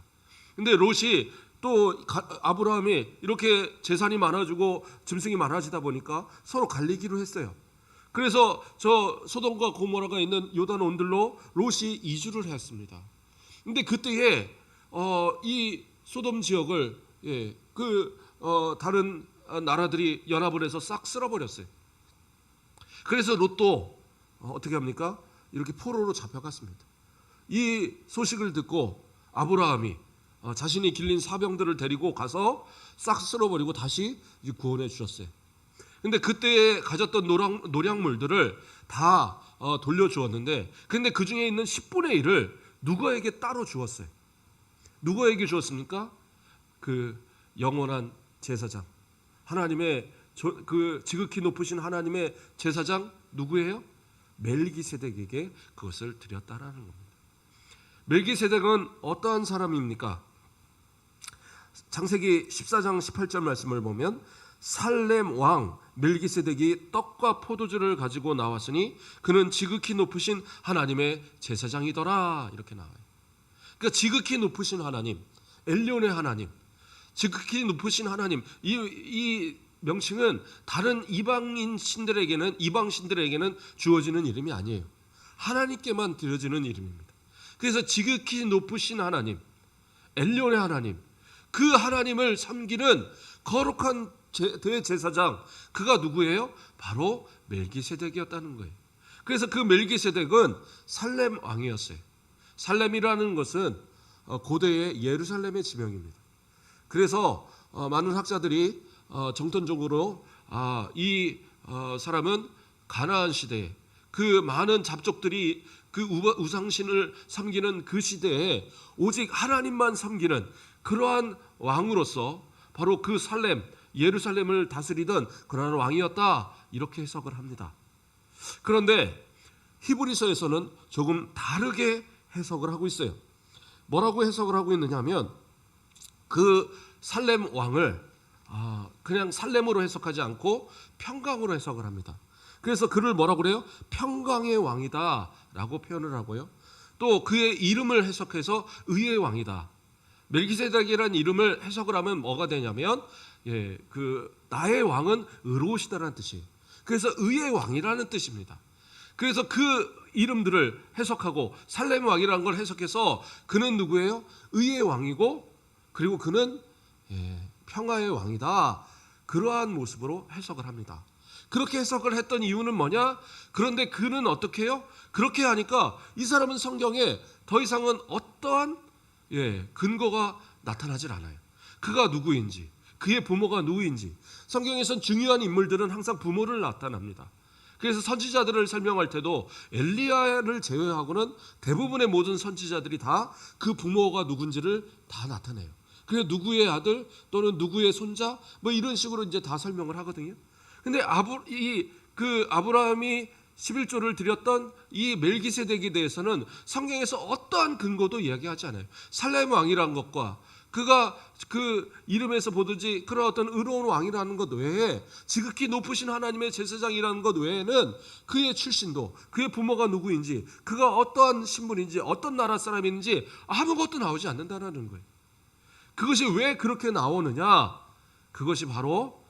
근데 롯이 또 아브라함이 이렇게 재산이 많아지고 짐승이 많아지다 보니까 서로 갈리기로 했어요. 그래서 저 소돔과 고모라가 있는 요단 온들로 롯이 이주를 했습니다. 근데 그때에 이 소돔 지역을 다른 나라들이 연합을 해서 싹 쓸어버렸어요. 그래서 롯도 어떻게 합니까? 이렇게 포로로 잡혀갔습니다. 이 소식을 듣고 아브라함이 자신이 길린 사병들을 데리고 가서 싹 쓸어버리고 다시 구원해 주셨어요. 근데 그때 가졌던 노량물들을 다 돌려주었는데, 근데 그 중에 있는 10분의 1을 누구에게 따로 주었어요. 누구에게 주었습니까? 그 영원한 제사장, 하나님의 그 지극히 높으신 하나님의 제사장 누구예요? 멜기세덱에게 그것을 드렸다라는 겁니다. 멜기세덱은 어떠한 사람입니까? 창세기 14장 18절 말씀을 보면 살렘 왕 멜기세덱이 떡과 포도주를 가지고 나왔으니 그는 지극히 높으신 하나님의 제사장이더라, 이렇게 나와요. 그러니까 지극히 높으신 하나님, 엘리온의 하나님, 지극히 높으신 하나님, 이 명칭은 다른 이방 신들에게는 주어지는 이름이 아니에요. 하나님께만 드려지는 이름입니다. 그래서 지극히 높으신 하나님, 엘리온의 하나님, 그 하나님을 섬기는 거룩한 대제사장, 그가 누구예요? 바로 멜기세덱이었다는 거예요. 그래서 그 멜기세덱은 살렘 왕이었어요. 살렘이라는 것은 고대의 예루살렘의 지명입니다. 그래서 많은 학자들이 정통적으로 이 사람은 가나안 시대에 그 많은 잡족들이 그 우상신을 섬기는 그 시대에 오직 하나님만 섬기는 그러한 왕으로서 바로 그 살렘, 예루살렘을 다스리던 그러한 왕이었다, 이렇게 해석을 합니다. 그런데 히브리서에서는 조금 다르게 해석을 하고 있어요. 뭐라고 해석을 하고 있느냐 하면 그 살렘 왕을 그냥 살렘으로 해석하지 않고 평강으로 해석을 합니다. 그래서 그를 뭐라고 그래요? 평강의 왕이다 라고 표현을 하고요. 또 그의 이름을 해석해서 의의 왕이다. 멜기세덱이라는 이름을 해석을 하면 뭐가 되냐면 그 나의 왕은 의로우시다라는 뜻이에요. 그래서 의의 왕이라는 뜻입니다. 그래서 그 이름들을 해석하고 살렘 왕이라는 걸 해석해서 그는 누구예요? 의의 왕이고, 그리고 그는 평화의 왕이다, 그러한 모습으로 해석을 합니다. 그렇게 해석을 했던 이유는 뭐냐? 그런데 그는 어떻게 해요? 그렇게 하니까 이 사람은 성경에 더 이상은 어떠한 근거가 나타나질 않아요. 그가 누구인지, 그의 부모가 누구인지. 성경에선 중요한 인물들은 항상 부모를 나타납니다. 그래서 선지자들을 설명할 때도 엘리야를 제외하고는 대부분의 모든 선지자들이 다 그 부모가 누군지를 다 나타내요. 그래서 누구의 아들 또는 누구의 손자 뭐 이런 식으로 이제 다 설명을 하거든요. 근데 아브라함이 11조를 드렸던 이 멜기세덱에 대해서는 성경에서 어떠한 근거도 이야기하지 않아요. 살렘 왕이라는 것과 그가 그 이름에서 보듯이 그런 어떤 의로운 왕이라는 것 외에 지극히 높으신 하나님의 제사장이라는 것 외에는 그의 출신도, 그의 부모가 누구인지, 그가 어떠한 신분인지, 어떤 나라 사람인지 아무것도 나오지 않는다는 거예요. 그것이 왜 그렇게 나오느냐? 그것이 바로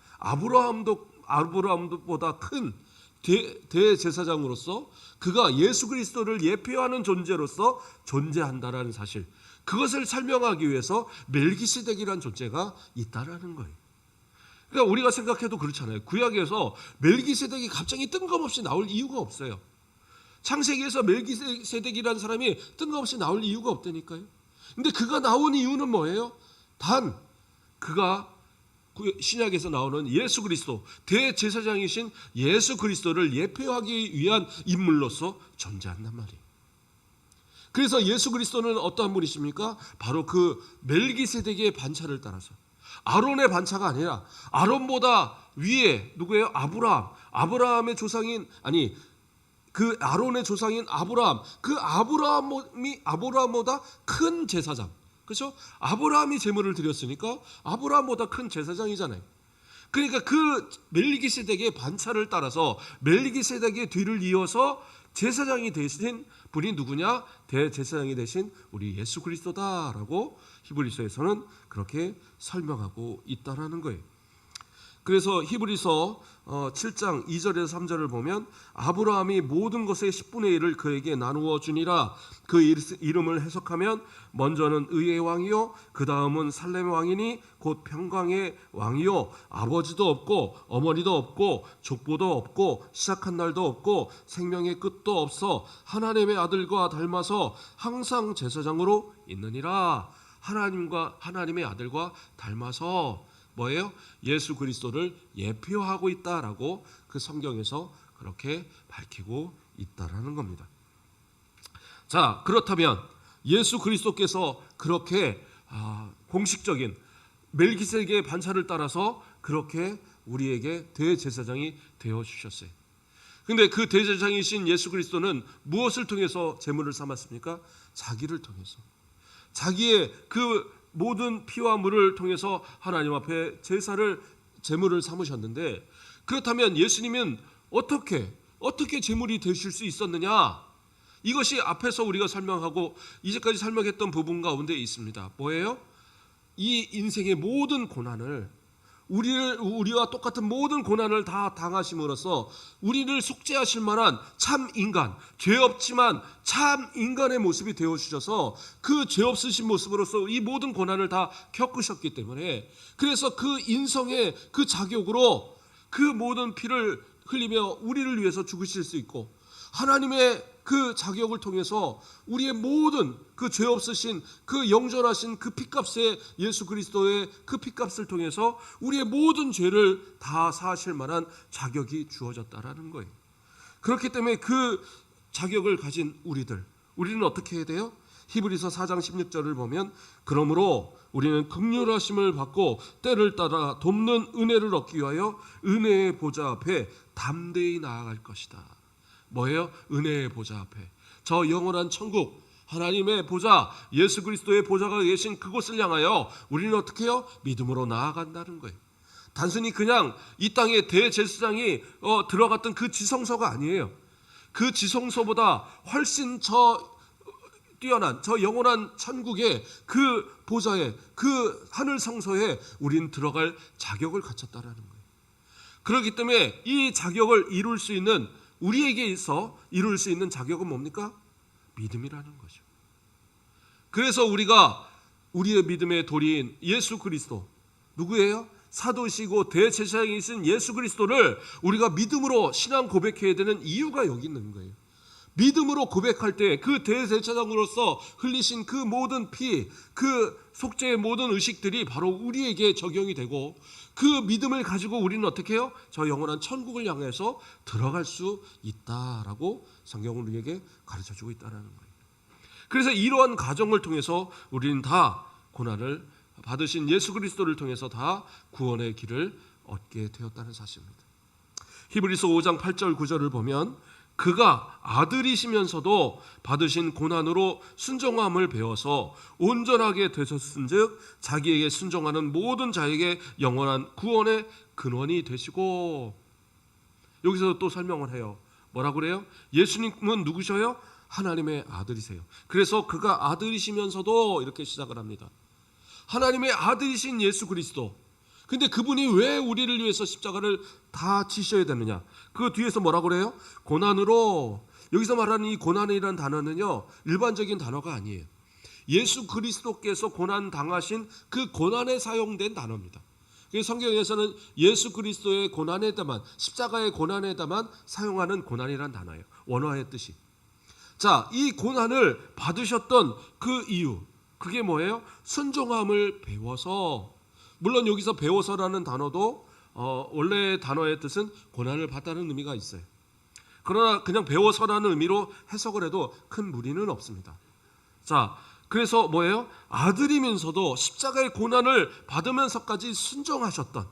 아브라함보다 큰 대제사장으로서 그가 예수 그리스도를 예표하는 존재로서 존재한다라는 사실, 그것을 설명하기 위해서 멜기세덱이라는 존재가 있다라는 거예요. 그러니까 우리가 생각해도 그렇잖아요. 구약에서 멜기세덱이 갑자기 뜬금없이 나올 이유가 없어요. 창세기에서 멜기세덱이라는 사람이 뜬금없이 나올 이유가 없다니까요. 근데 그가 나온 이유는 뭐예요? 단 그가 신약에서 나오는 예수 그리스도, 대제사장이신 예수 그리스도를 예표하기 위한 인물로서 존재한단 말이에요. 그래서 예수 그리스도는 어떠한 분이십니까? 바로 그 멜기세덱의 반차를 따라서, 아론의 반차가 아니라 아론보다 위에 누구예요? 아브라함의 조상인, 그 아론의 조상인 아브라함, 그 아브라함보다 큰 제사장, 그렇죠? 아브라함이 제물을 드렸으니까 아브라함보다 큰 제사장이잖아요. 그러니까 그 멜기세덱의 반차를 따라서 멜기세덱의 뒤를 이어서 제사장이 되신 분이 누구냐? 대제사장이 되신 우리 예수 그리스도다라고 히브리서에서는 그렇게 설명하고 있다라는 거예요. 그래서 히브리서 7장 2절에서 3절을 보면 아브라함이 모든 것의 10분의 1을 그에게 나누어 주니라. 그 이름을 해석하면 먼저는 의의 왕이요 그 다음은 살렘의 왕이니 곧 평강의 왕이요 아버지도 없고 어머니도 없고 족보도 없고 시작한 날도 없고 생명의 끝도 없어 하나님의 아들과 닮아서 항상 제사장으로 있느니라. 하나님의 아들과 닮아서 뭐예요? 예수 그리스도를 예표하고 있다라고 그 성경에서 그렇게 밝히고 있다라는 겁니다. 자, 그렇다면 예수 그리스도께서 그렇게 공식적인 멜기세덱의 반차를 따라서 그렇게 우리에게 대제사장이 되어 주셨어요. 근데 그 대제사장이신 예수 그리스도는 무엇을 통해서 제물을 삼았습니까? 자기를 통해서. 자기의 그 모든 피와 물을 통해서 하나님 앞에 제물을 삼으셨는데, 그렇다면 예수님은 어떻게 제물이 되실 수 있었느냐? 이것이 앞에서 우리가 설명하고 이제까지 설명했던 부분 가운데 있습니다. 뭐예요? 이 인생의 모든 고난을 우리와 똑같은 모든 고난을 다 당하심으로써 우리를 속죄하실 만한 참 인간, 죄 없지만 참 인간의 모습이 되어주셔서 그 죄 없으신 모습으로서 이 모든 고난을 다 겪으셨기 때문에, 그래서 그 인성의 그 자격으로 그 모든 피를 흘리며 우리를 위해서 죽으실 수 있고, 하나님의 그 자격을 통해서 우리의 모든 그 죄 없으신 그 영존하신 그 피값의 예수 그리스도의 그 피값을 통해서 우리의 모든 죄를 다 사하실 만한 자격이 주어졌다라는 거예요. 그렇기 때문에 그 자격을 가진 우리는 어떻게 해야 돼요? 히브리서 4장 16절을 보면 그러므로 우리는 긍휼하심을 받고 때를 따라 돕는 은혜를 얻기 위하여 은혜의 보좌 앞에 담대히 나아갈 것이다. 뭐예요? 은혜의 보좌 앞에, 저 영원한 천국 하나님의 보좌, 예수 그리스도의 보좌가 계신 그곳을 향하여 우리는 어떻게 해요? 믿음으로 나아간다는 거예요. 단순히 그냥 이 땅에 대제사장이 들어갔던 그 지성소가 아니에요. 그 지성소보다 훨씬 뛰어난 저 영원한 천국의 그 보좌에, 그 하늘 성소에 우리는 들어갈 자격을 갖췄다라는 거예요. 그렇기 때문에 이 자격을 이룰 수 있는, 우리에게 있어 이룰 수 있는 자격은 뭡니까? 믿음이라는 거죠. 그래서 우리가 우리의 믿음의 도리인 예수 그리스도, 누구예요? 사도시고 대제사장이신 예수 그리스도를 우리가 믿음으로 신앙 고백해야 되는 이유가 여기 있는 거예요. 믿음으로 고백할 때 그 대제사장으로서 흘리신 그 모든 피, 그 속죄의 모든 의식들이 바로 우리에게 적용이 되고, 그 믿음을 가지고 우리는 어떻게 해요? 저 영원한 천국을 향해서 들어갈 수 있다라고 성경은 우리에게 가르쳐주고 있다는 거예요. 그래서 이러한 과정을 통해서 우리는 다 고난을 받으신 예수 그리스도를 통해서 다 구원의 길을 얻게 되었다는 사실입니다. 히브리서 5장 8절 9절을 보면 그가 아들이시면서도 받으신 고난으로 순종함을 배워서 온전하게 되셨은즉 자기에게 순종하는 모든 자에게 영원한 구원의 근원이 되시고, 여기서 또 설명을 해요. 뭐라고 그래요? 예수님은 누구셔요? 하나님의 아들이세요. 그래서 그가 아들이시면서도 이렇게 시작을 합니다. 하나님의 아들이신 예수 그리스도. 근데 그분이 왜 우리를 위해서 십자가를 다 지셔야 되느냐? 그 뒤에서 뭐라고 그래요? 고난으로. 여기서 말하는 이 고난이라는 단어는요, 일반적인 단어가 아니에요. 예수 그리스도께서 고난 당하신 그 고난에 사용된 단어입니다. 성경에서는 예수 그리스도의 고난에다만, 십자가의 고난에다만 사용하는 고난이라는 단어예요. 원어의 뜻이. 자, 이 고난을 받으셨던 그 이유, 그게 뭐예요? 순종함을 배워서. 물론 여기서 배워서라는 단어도 원래 단어의 뜻은 고난을 받다는 의미가 있어요. 그러나 그냥 배워서라는 의미로 해석을 해도 큰 무리는 없습니다. 자, 그래서 뭐예요? 아들이면서도 십자가의 고난을 받으면서까지 순종하셨던,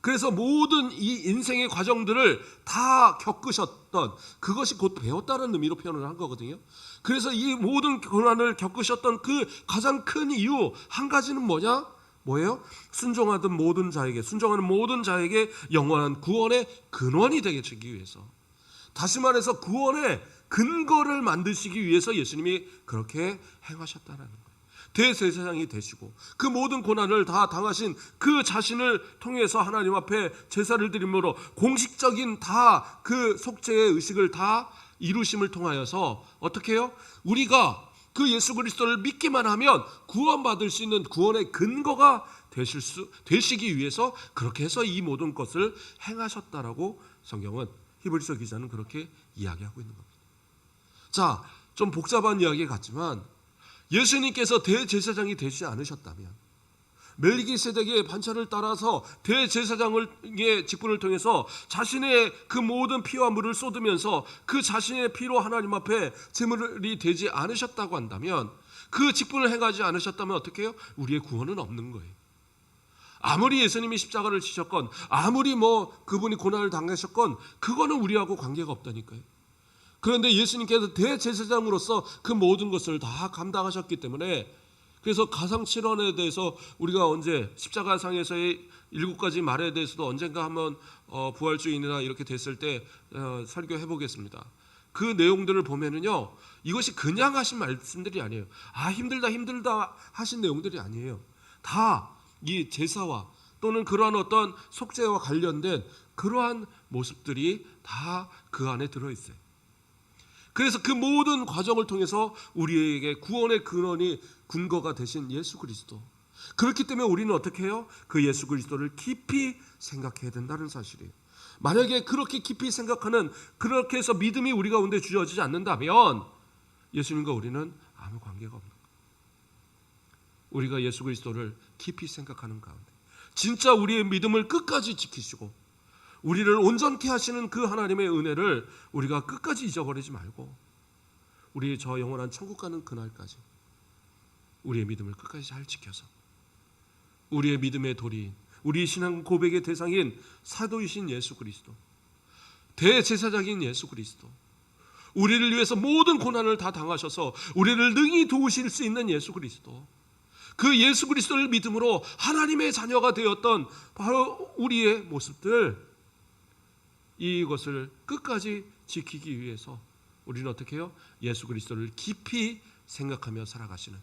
그래서 모든 이 인생의 과정들을 다 겪으셨던, 그것이 곧 배웠다는 의미로 표현을 한 거거든요. 그래서 이 모든 고난을 겪으셨던 그 가장 큰 이유 한 가지는 뭐예요? 순종하는 모든 자에게 영원한 구원의 근원이 되게 주기 위해서, 다시 말해서 구원의 근거를 만드시기 위해서 예수님이 그렇게 행하셨다는 거예요. 대제사장이 되시고 그 모든 고난을 다 당하신 그 자신을 통해서 하나님 앞에 제사를 드림으로 공식적인 다 그 속죄의 의식을 다 이루심을 통하여서 어떻게 해요? 우리가 그 예수 그리스도를 믿기만 하면 구원받을 수 있는 구원의 근거가 되시기 위해서 그렇게 해서 이 모든 것을 행하셨다라고 성경은, 히브리서 기자는 그렇게 이야기하고 있는 겁니다. 자, 좀 복잡한 이야기 같지만 예수님께서 대제사장이 되지 않으셨다면, 멜기세덱의 반차를 따라서 대제사장의 직분을 통해서 자신의 그 모든 피와 물을 쏟으면서 그 자신의 피로 하나님 앞에 제물이 되지 않으셨다고 한다면, 그 직분을 행하지 않으셨다면 어떻게 해요? 우리의 구원은 없는 거예요. 아무리 예수님이 십자가를 지셨건, 아무리 그분이 고난을 당하셨건, 그거는 우리하고 관계가 없다니까요. 그런데 예수님께서 대제사장으로서 그 모든 것을 다 감당하셨기 때문에, 그래서 가상칠언에 대해서 우리가 언제 십자가상에서의 7가지 말에 대해서도 언젠가 한번 부활주의나 이렇게 됐을 때 설교해 보겠습니다. 그 내용들을 보면은요, 이것이 그냥 하신 말씀들이 아니에요. 힘들다 하신 내용들이 아니에요. 다 이 제사와 또는 그러한 어떤 속죄와 관련된 그러한 모습들이 다 그 안에 들어있어요. 그래서 그 모든 과정을 통해서 우리에게 구원의 근거가 되신 예수 그리스도, 그렇기 때문에 우리는 어떻게 해요? 그 예수 그리스도를 깊이 생각해야 된다는 사실이에요. 만약에 그렇게 깊이 생각하는, 그렇게 해서 믿음이 우리 가운데 주어지지 않는다면 예수님과 우리는 아무 관계가 없는 거예요. 우리가 예수 그리스도를 깊이 생각하는 가운데 진짜 우리의 믿음을 끝까지 지키시고 우리를 온전케 하시는 그 하나님의 은혜를 우리가 끝까지 잊어버리지 말고, 우리의 저 영원한 천국 가는 그날까지 우리의 믿음을 끝까지 잘 지켜서 우리의 믿음의 도리인, 우리 신앙 고백의 대상인 사도이신 예수 그리스도, 대제사장인 예수 그리스도, 우리를 위해서 모든 고난을 다 당하셔서 우리를 능히 도우실 수 있는 예수 그리스도, 그 예수 그리스도를 믿음으로 하나님의 자녀가 되었던 바로 우리의 모습들, 이것을 끝까지 지키기 위해서 우리는 어떻게 해요? 예수 그리스도를 깊이 생각하며 살아가시는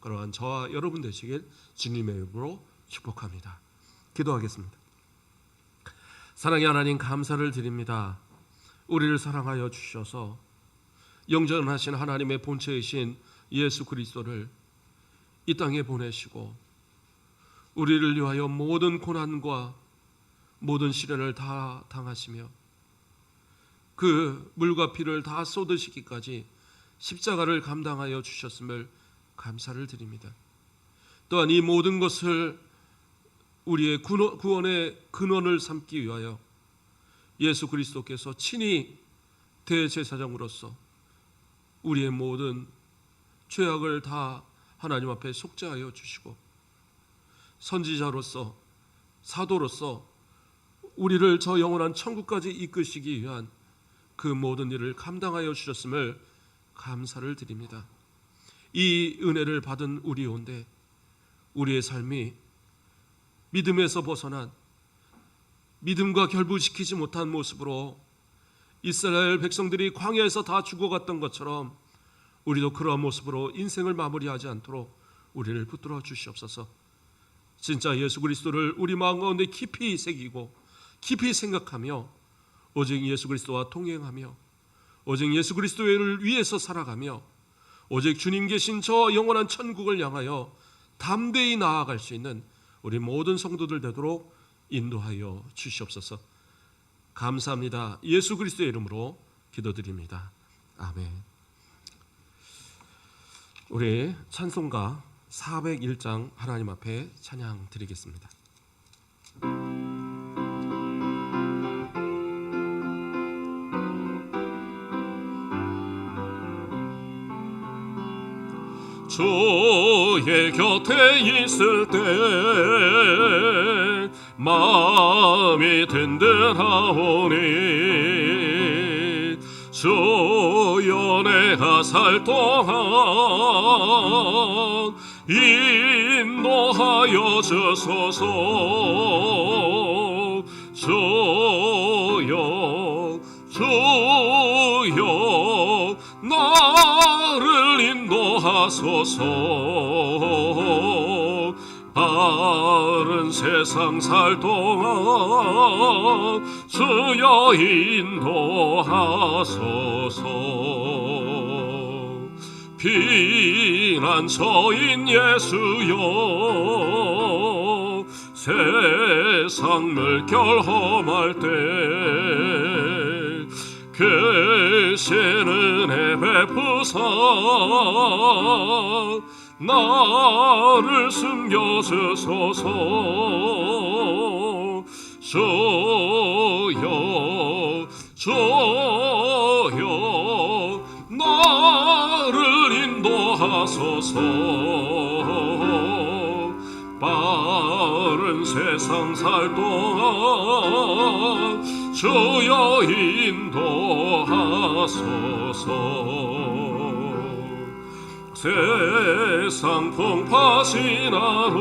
그러한 저와 여러분 되시길 주님의 이름으로 축복합니다. 기도하겠습니다. 사랑의 하나님, 감사를 드립니다. 우리를 사랑하여 주셔서 영전하신 하나님의 본체이신 예수 그리스도를 이 땅에 보내시고 우리를 위하여 모든 고난과 모든 시련을 다 당하시며 그 물과 피를 다 쏟으시기까지 십자가를 감당하여 주셨음을 감사를 드립니다. 또한 이 모든 것을 우리의 구원의 근원을 삼기 위하여 예수 그리스도께서 친히 대제사장으로서 우리의 모든 죄악을 다 하나님 앞에 속죄하여 주시고 선지자로서, 사도로서 우리를 저 영원한 천국까지 이끄시기 위한 그 모든 일을 감당하여 주셨음을 감사를 드립니다. 이 은혜를 받은 우리온데 우리의 삶이 믿음에서 벗어난, 믿음과 결부시키지 못한 모습으로 이스라엘 백성들이 광야에서 다 죽어갔던 것처럼 우리도 그러한 모습으로 인생을 마무리하지 않도록 우리를 붙들어 주시옵소서. 진짜 예수 그리스도를 우리 마음 가운데 깊이 새기고 깊이 생각하며 오직 예수 그리스도와 동행하며 오직 예수 그리스도를 위해서 살아가며 오직 주님 계신 저 영원한 천국을 향하여 담대히 나아갈 수 있는 우리 모든 성도들 되도록 인도하여 주시옵소서. 감사합니다. 예수 그리스도의 이름으로 기도드립니다. 아멘. 우리 찬송가 401장 하나님 앞에 찬양 드리겠습니다. 주의 곁에 있을 때 마음이 든든하오니 주여 내가 살 동안 인도하여 주소서. 주여 주여 나를 인도하소서. 바른 세상 살 동안 주여 인도하소서. 피난처인 예수여 세상 물결 험할 때 크신 은혜 베푸사 나를 숨겨주소서. 주여 주여 나를 인도하소서. 빠른 세상 살 동안 주여 인도하소서. 세상 풍파 지나로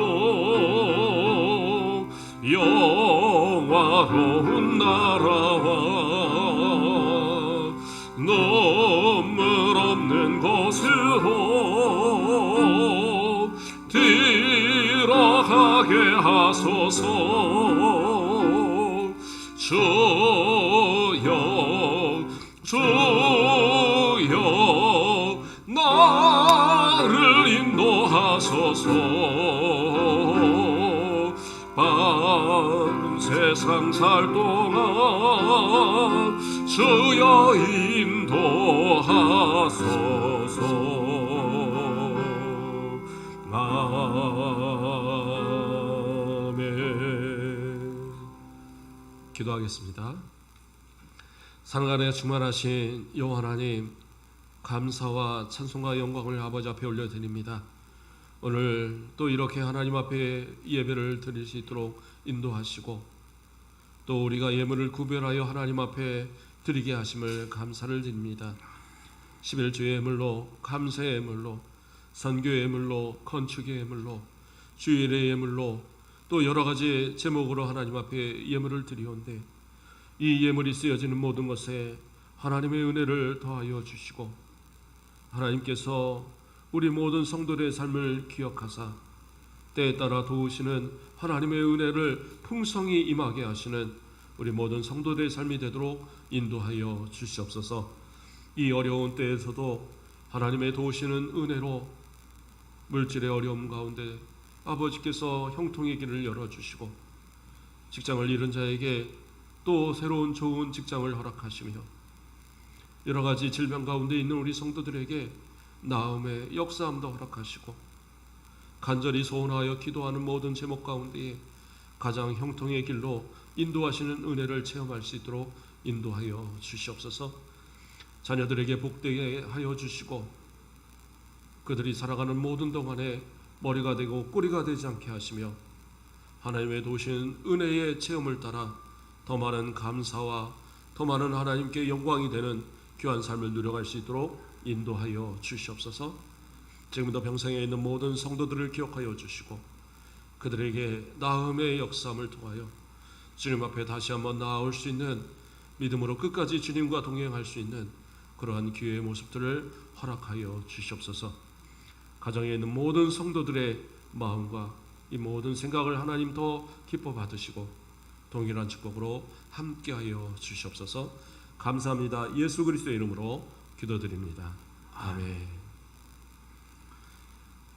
영화로운 나라와 눈물 없는 곳으로 들어가게 하소서. 주여 주여 나를 인도하소서. 바른 세상 살 동안 주여 인도하소서. 아멘. 기도하겠습니다. 살아가는 충만하신 여호와 하나님, 감사와 찬송과 영광을 아버지 앞에 올려드립니다. 오늘 또 이렇게 하나님 앞에 예배를 드릴 수 있도록 인도하시고 또 우리가 예물을 구별하여 하나님 앞에 드리게 하심을 감사를 드립니다. 11주 예물로, 감사의 예물로, 선교 예물로, 건축의 예물로, 주일의 예물로 또 여러 가지 제목으로 하나님 앞에 예물을 드리온데 이 예물이 쓰여지는 모든 것에 하나님의 은혜를 더하여 주시고 하나님께서 우리 모든 성도들의 삶을 기억하사 때에 따라 도우시는 하나님의 은혜를 풍성히 임하게 하시는 우리 모든 성도들의 삶이 되도록 인도하여 주시옵소서. 이 어려운 때에서도 하나님의 도우시는 은혜로 물질의 어려움 가운데 아버지께서 형통의 길을 열어주시고 직장을 잃은 자에게 또 새로운 좋은 직장을 허락하시며 여러 가지 질병 가운데 있는 우리 성도들에게 나음의 역사함도 허락하시고 간절히 소원하여 기도하는 모든 제목 가운데에 가장 형통의 길로 인도하시는 은혜를 체험할 수 있도록 인도하여 주시옵소서. 자녀들에게 복되게 하여 주시고 그들이 살아가는 모든 동안에 머리가 되고 꼬리가 되지 않게 하시며 하나님의 도우시는 은혜의 체험을 따라 더 많은 감사와 더 많은 하나님께 영광이 되는 귀한 삶을 누려갈 수 있도록 인도하여 주시옵소서. 지금도 병상에 있는 모든 성도들을 기억하여 주시고 그들에게 나음의 역사함을 통하여 주님 앞에 다시 한번 나아올 수 있는 믿음으로 끝까지 주님과 동행할 수 있는 그러한 기회의 모습들을 허락하여 주시옵소서. 가정에 있는 모든 성도들의 마음과 이 모든 생각을 하나님 더 기뻐 받으시고 동일한 축복으로 함께하여 주시옵소서. 감사합니다. 예수 그리스도의 이름으로 기도드립니다. 아멘.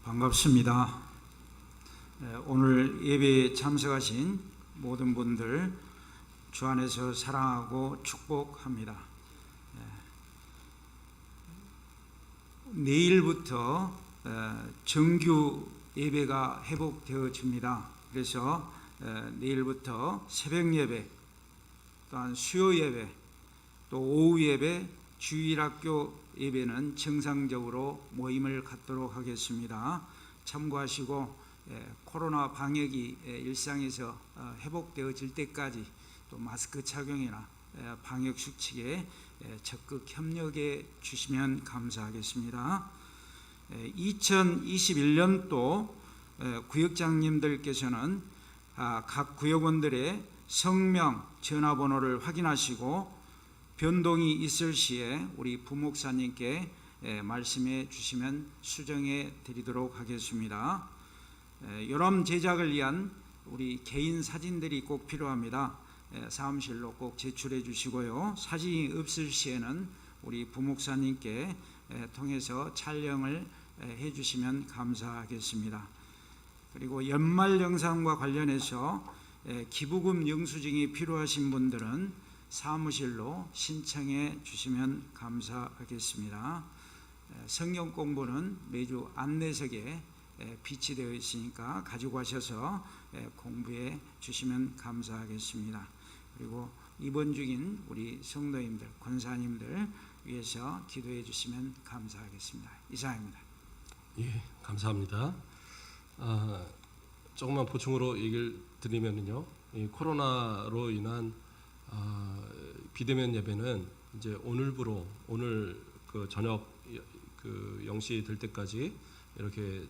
반갑습니다. 오늘 예배에 참석하신 모든 분들 주 안에서 사랑하고 축복합니다. 내일부터 정규 예배가 회복되어집니다. 그래서 내일부터 새벽 예배, 또한 수요 예배, 또 오후 예배, 주일학교 예배는 정상적으로 모임을 갖도록 하겠습니다. 참고하시고 코로나 방역이 일상에서 회복되어질 때까지 또 마스크 착용이나 방역 수칙에 적극 협력해 주시면 감사하겠습니다. 2021년도 구역장님들께서는 각 구역원들의 성명, 전화번호를 확인하시고 변동이 있을 시에 우리 부목사님께 말씀해 주시면 수정해 드리도록 하겠습니다. 요람 제작을 위한 우리 개인 사진들이 꼭 필요합니다. 사무실로 꼭 제출해 주시고요. 사진이 없을 시에는 우리 부목사님께 통해서 촬영을 해 주시면 감사하겠습니다. 그리고 연말 영상과 관련해서 기부금 영수증이 필요하신 분들은 사무실로 신청해 주시면 감사하겠습니다. 성경 공부는 매주 안내석에 비치되어 있으니까 가지고 가셔서 공부해 주시면 감사하겠습니다. 그리고 입원 중인 우리 성도님들, 권사님들 위해서 기도해 주시면 감사하겠습니다. 이상입니다. 예, 감사합니다. 조금만 보충으로 얘기를 드리면요, 이 코로나로 인한 비대면 예배는 이제 오늘부로 오늘 그 저녁 그 0시 될 때까지 이렇게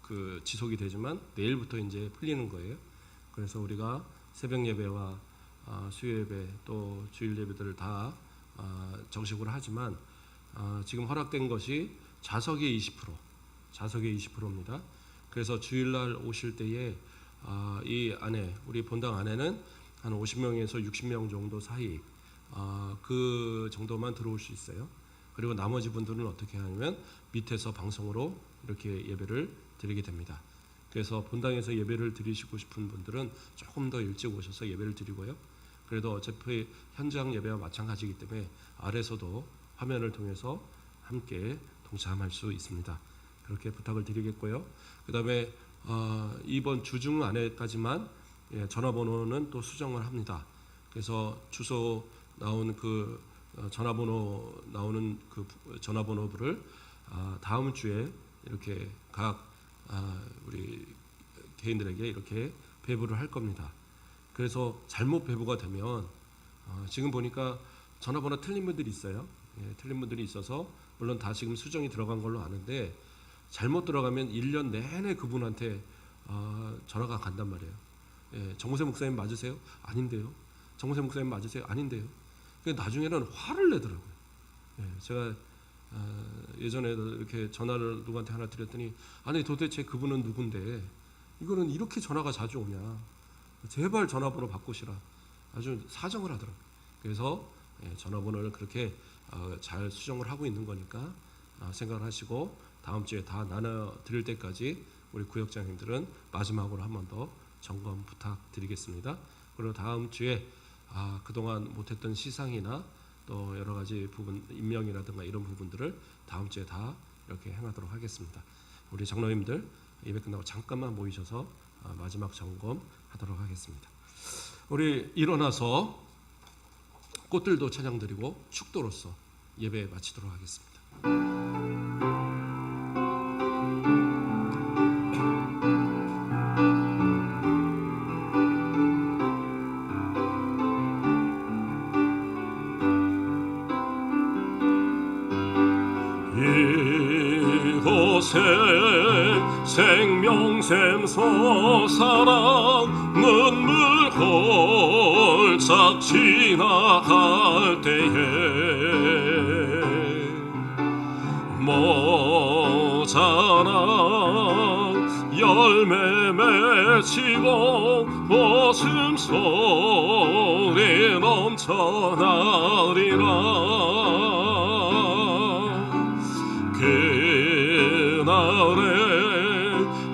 그 지속이 되지만 내일부터 이제 풀리는 거예요. 그래서 우리가 새벽 예배와 수요 예배 또 주일 예배들을 다 정식으로 하지만 지금 허락된 것이 좌석의 20%입니다. 그래서 주일날 오실 때에 이 안에 우리 본당 안에는 한 50명에서 60명 정도 사이 그 정도만 들어올 수 있어요. 그리고 나머지 분들은 어떻게 하냐면 밑에서 방송으로 이렇게 예배를 드리게 됩니다. 그래서 본당에서 예배를 드리시고 싶은 분들은 조금 더 일찍 오셔서 예배를 드리고요. 그래도 어차피 현장 예배와 마찬가지이기 때문에 아래서도 화면을 통해서 함께 동참할 수 있습니다. 그렇게 부탁을 드리겠고요. 그 다음에 이번 주중 안에까지만 전화번호는 또 수정을 합니다. 그래서 주소 나오는 그 전화번호 나오는 그 전화번호부를 다음 주에 이렇게 각 우리 개인들에게 이렇게 배부를 할 겁니다. 그래서 잘못 배부가 되면 지금 보니까 전화번호 틀린 분들이 있어요. 틀린 분들이 있어서 물론 다 지금 수정이 들어간 걸로 아는데 잘못 들어가면 1년 내내 그분한테 전화가 간단 말이에요. 정무세 목사님 맞으세요? 아닌데요. 정무세 목사님 맞으세요? 아닌데요. 나중에는 화를 내더라고요. 제가 예전에도 이렇게 전화를 누구한테 하나 드렸더니 아니 도대체 그분은 누군데 이거는 이렇게 전화가 자주 오냐, 제발 전화번호 바꾸시라 아주 사정을 하더라고요. 그래서 전화번호를 그렇게 잘 수정을 하고 있는 거니까 생각을 하시고 다음 주에 다 나눠 드릴 때까지 우리 구역장님들은 마지막으로 한 번 더 점검 부탁드리겠습니다. 그리고 다음 주에 그동안 못했던 시상이나 또 여러 가지 부분 임명이라든가 이런 부분들을 다음 주에 다 이렇게 행하도록 하겠습니다. 우리 장로님들 예배 끝나고 잠깐만 모이셔서 마지막 점검하도록 하겠습니다. 우리 일어나서 꽃들도 찬양드리고 축도로서 예배 마치도록 하겠습니다. 이곳에 생명샘소 사랑 눈물 홀짝 지나갈 때에 모자란 열매 맺히고 웃음소리 넘쳐나리라. 그날에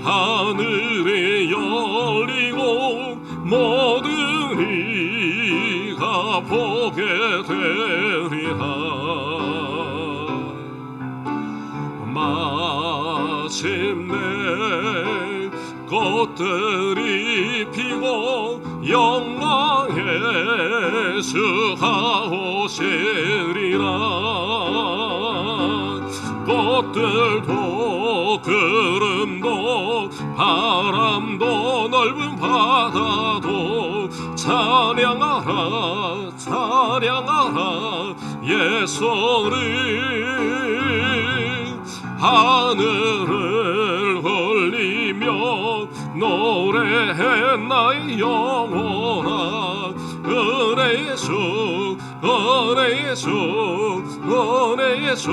하늘이 열리고 모든 이가 보게 되리라. 마침내 꽃들이 피고 영광의 주가 오시리라. 꽃들도 구름도 바람도 넓은 바다도 찬양하라 찬양하라 예수를 하늘을 흘리며 노래해 나의 영혼아 은혜의 주 은혜의 주 은혜의 주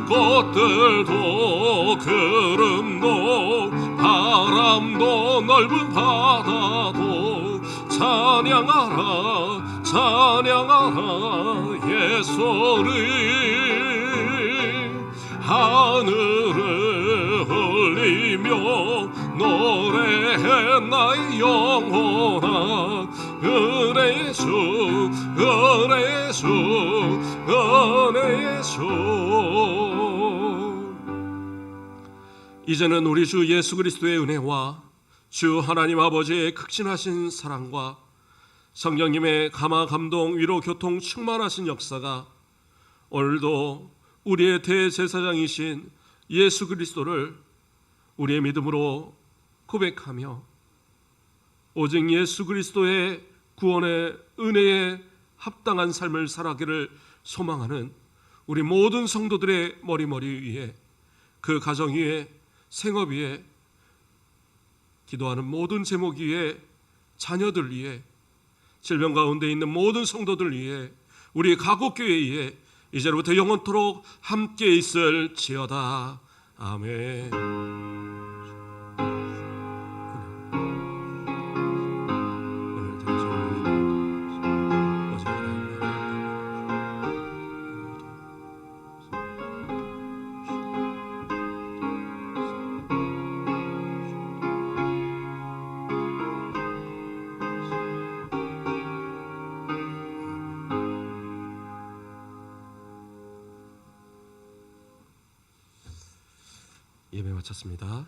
꽃들도 구름도 바람도 넓은 바다도 찬양하라 찬양하라 예수를 하늘을 흘리며 노래해 나의 영혼아 은혜의 주 은혜의 주 은혜의 주. 이제는 우리 주 예수 그리스도의 은혜와 주 하나님 아버지의 극진하신 사랑과 성령님의 감화 감동 위로 교통 충만하신 역사가 오늘도 우리의 대제사장이신 예수 그리스도를 우리의 믿음으로 고백하며 오직 예수 그리스도의 구원의 은혜에 합당한 삶을 살아가기를 소망하는 우리 모든 성도들의 머리 위에 그 가정 위에 생업 위에 기도하는 모든 제목 위에 자녀들 위에 질병 가운데 있는 모든 성도들 위해 우리 가곡교회에 이제부터 영원토록 함께 있을지어다. 아멘. 예배 마쳤습니다.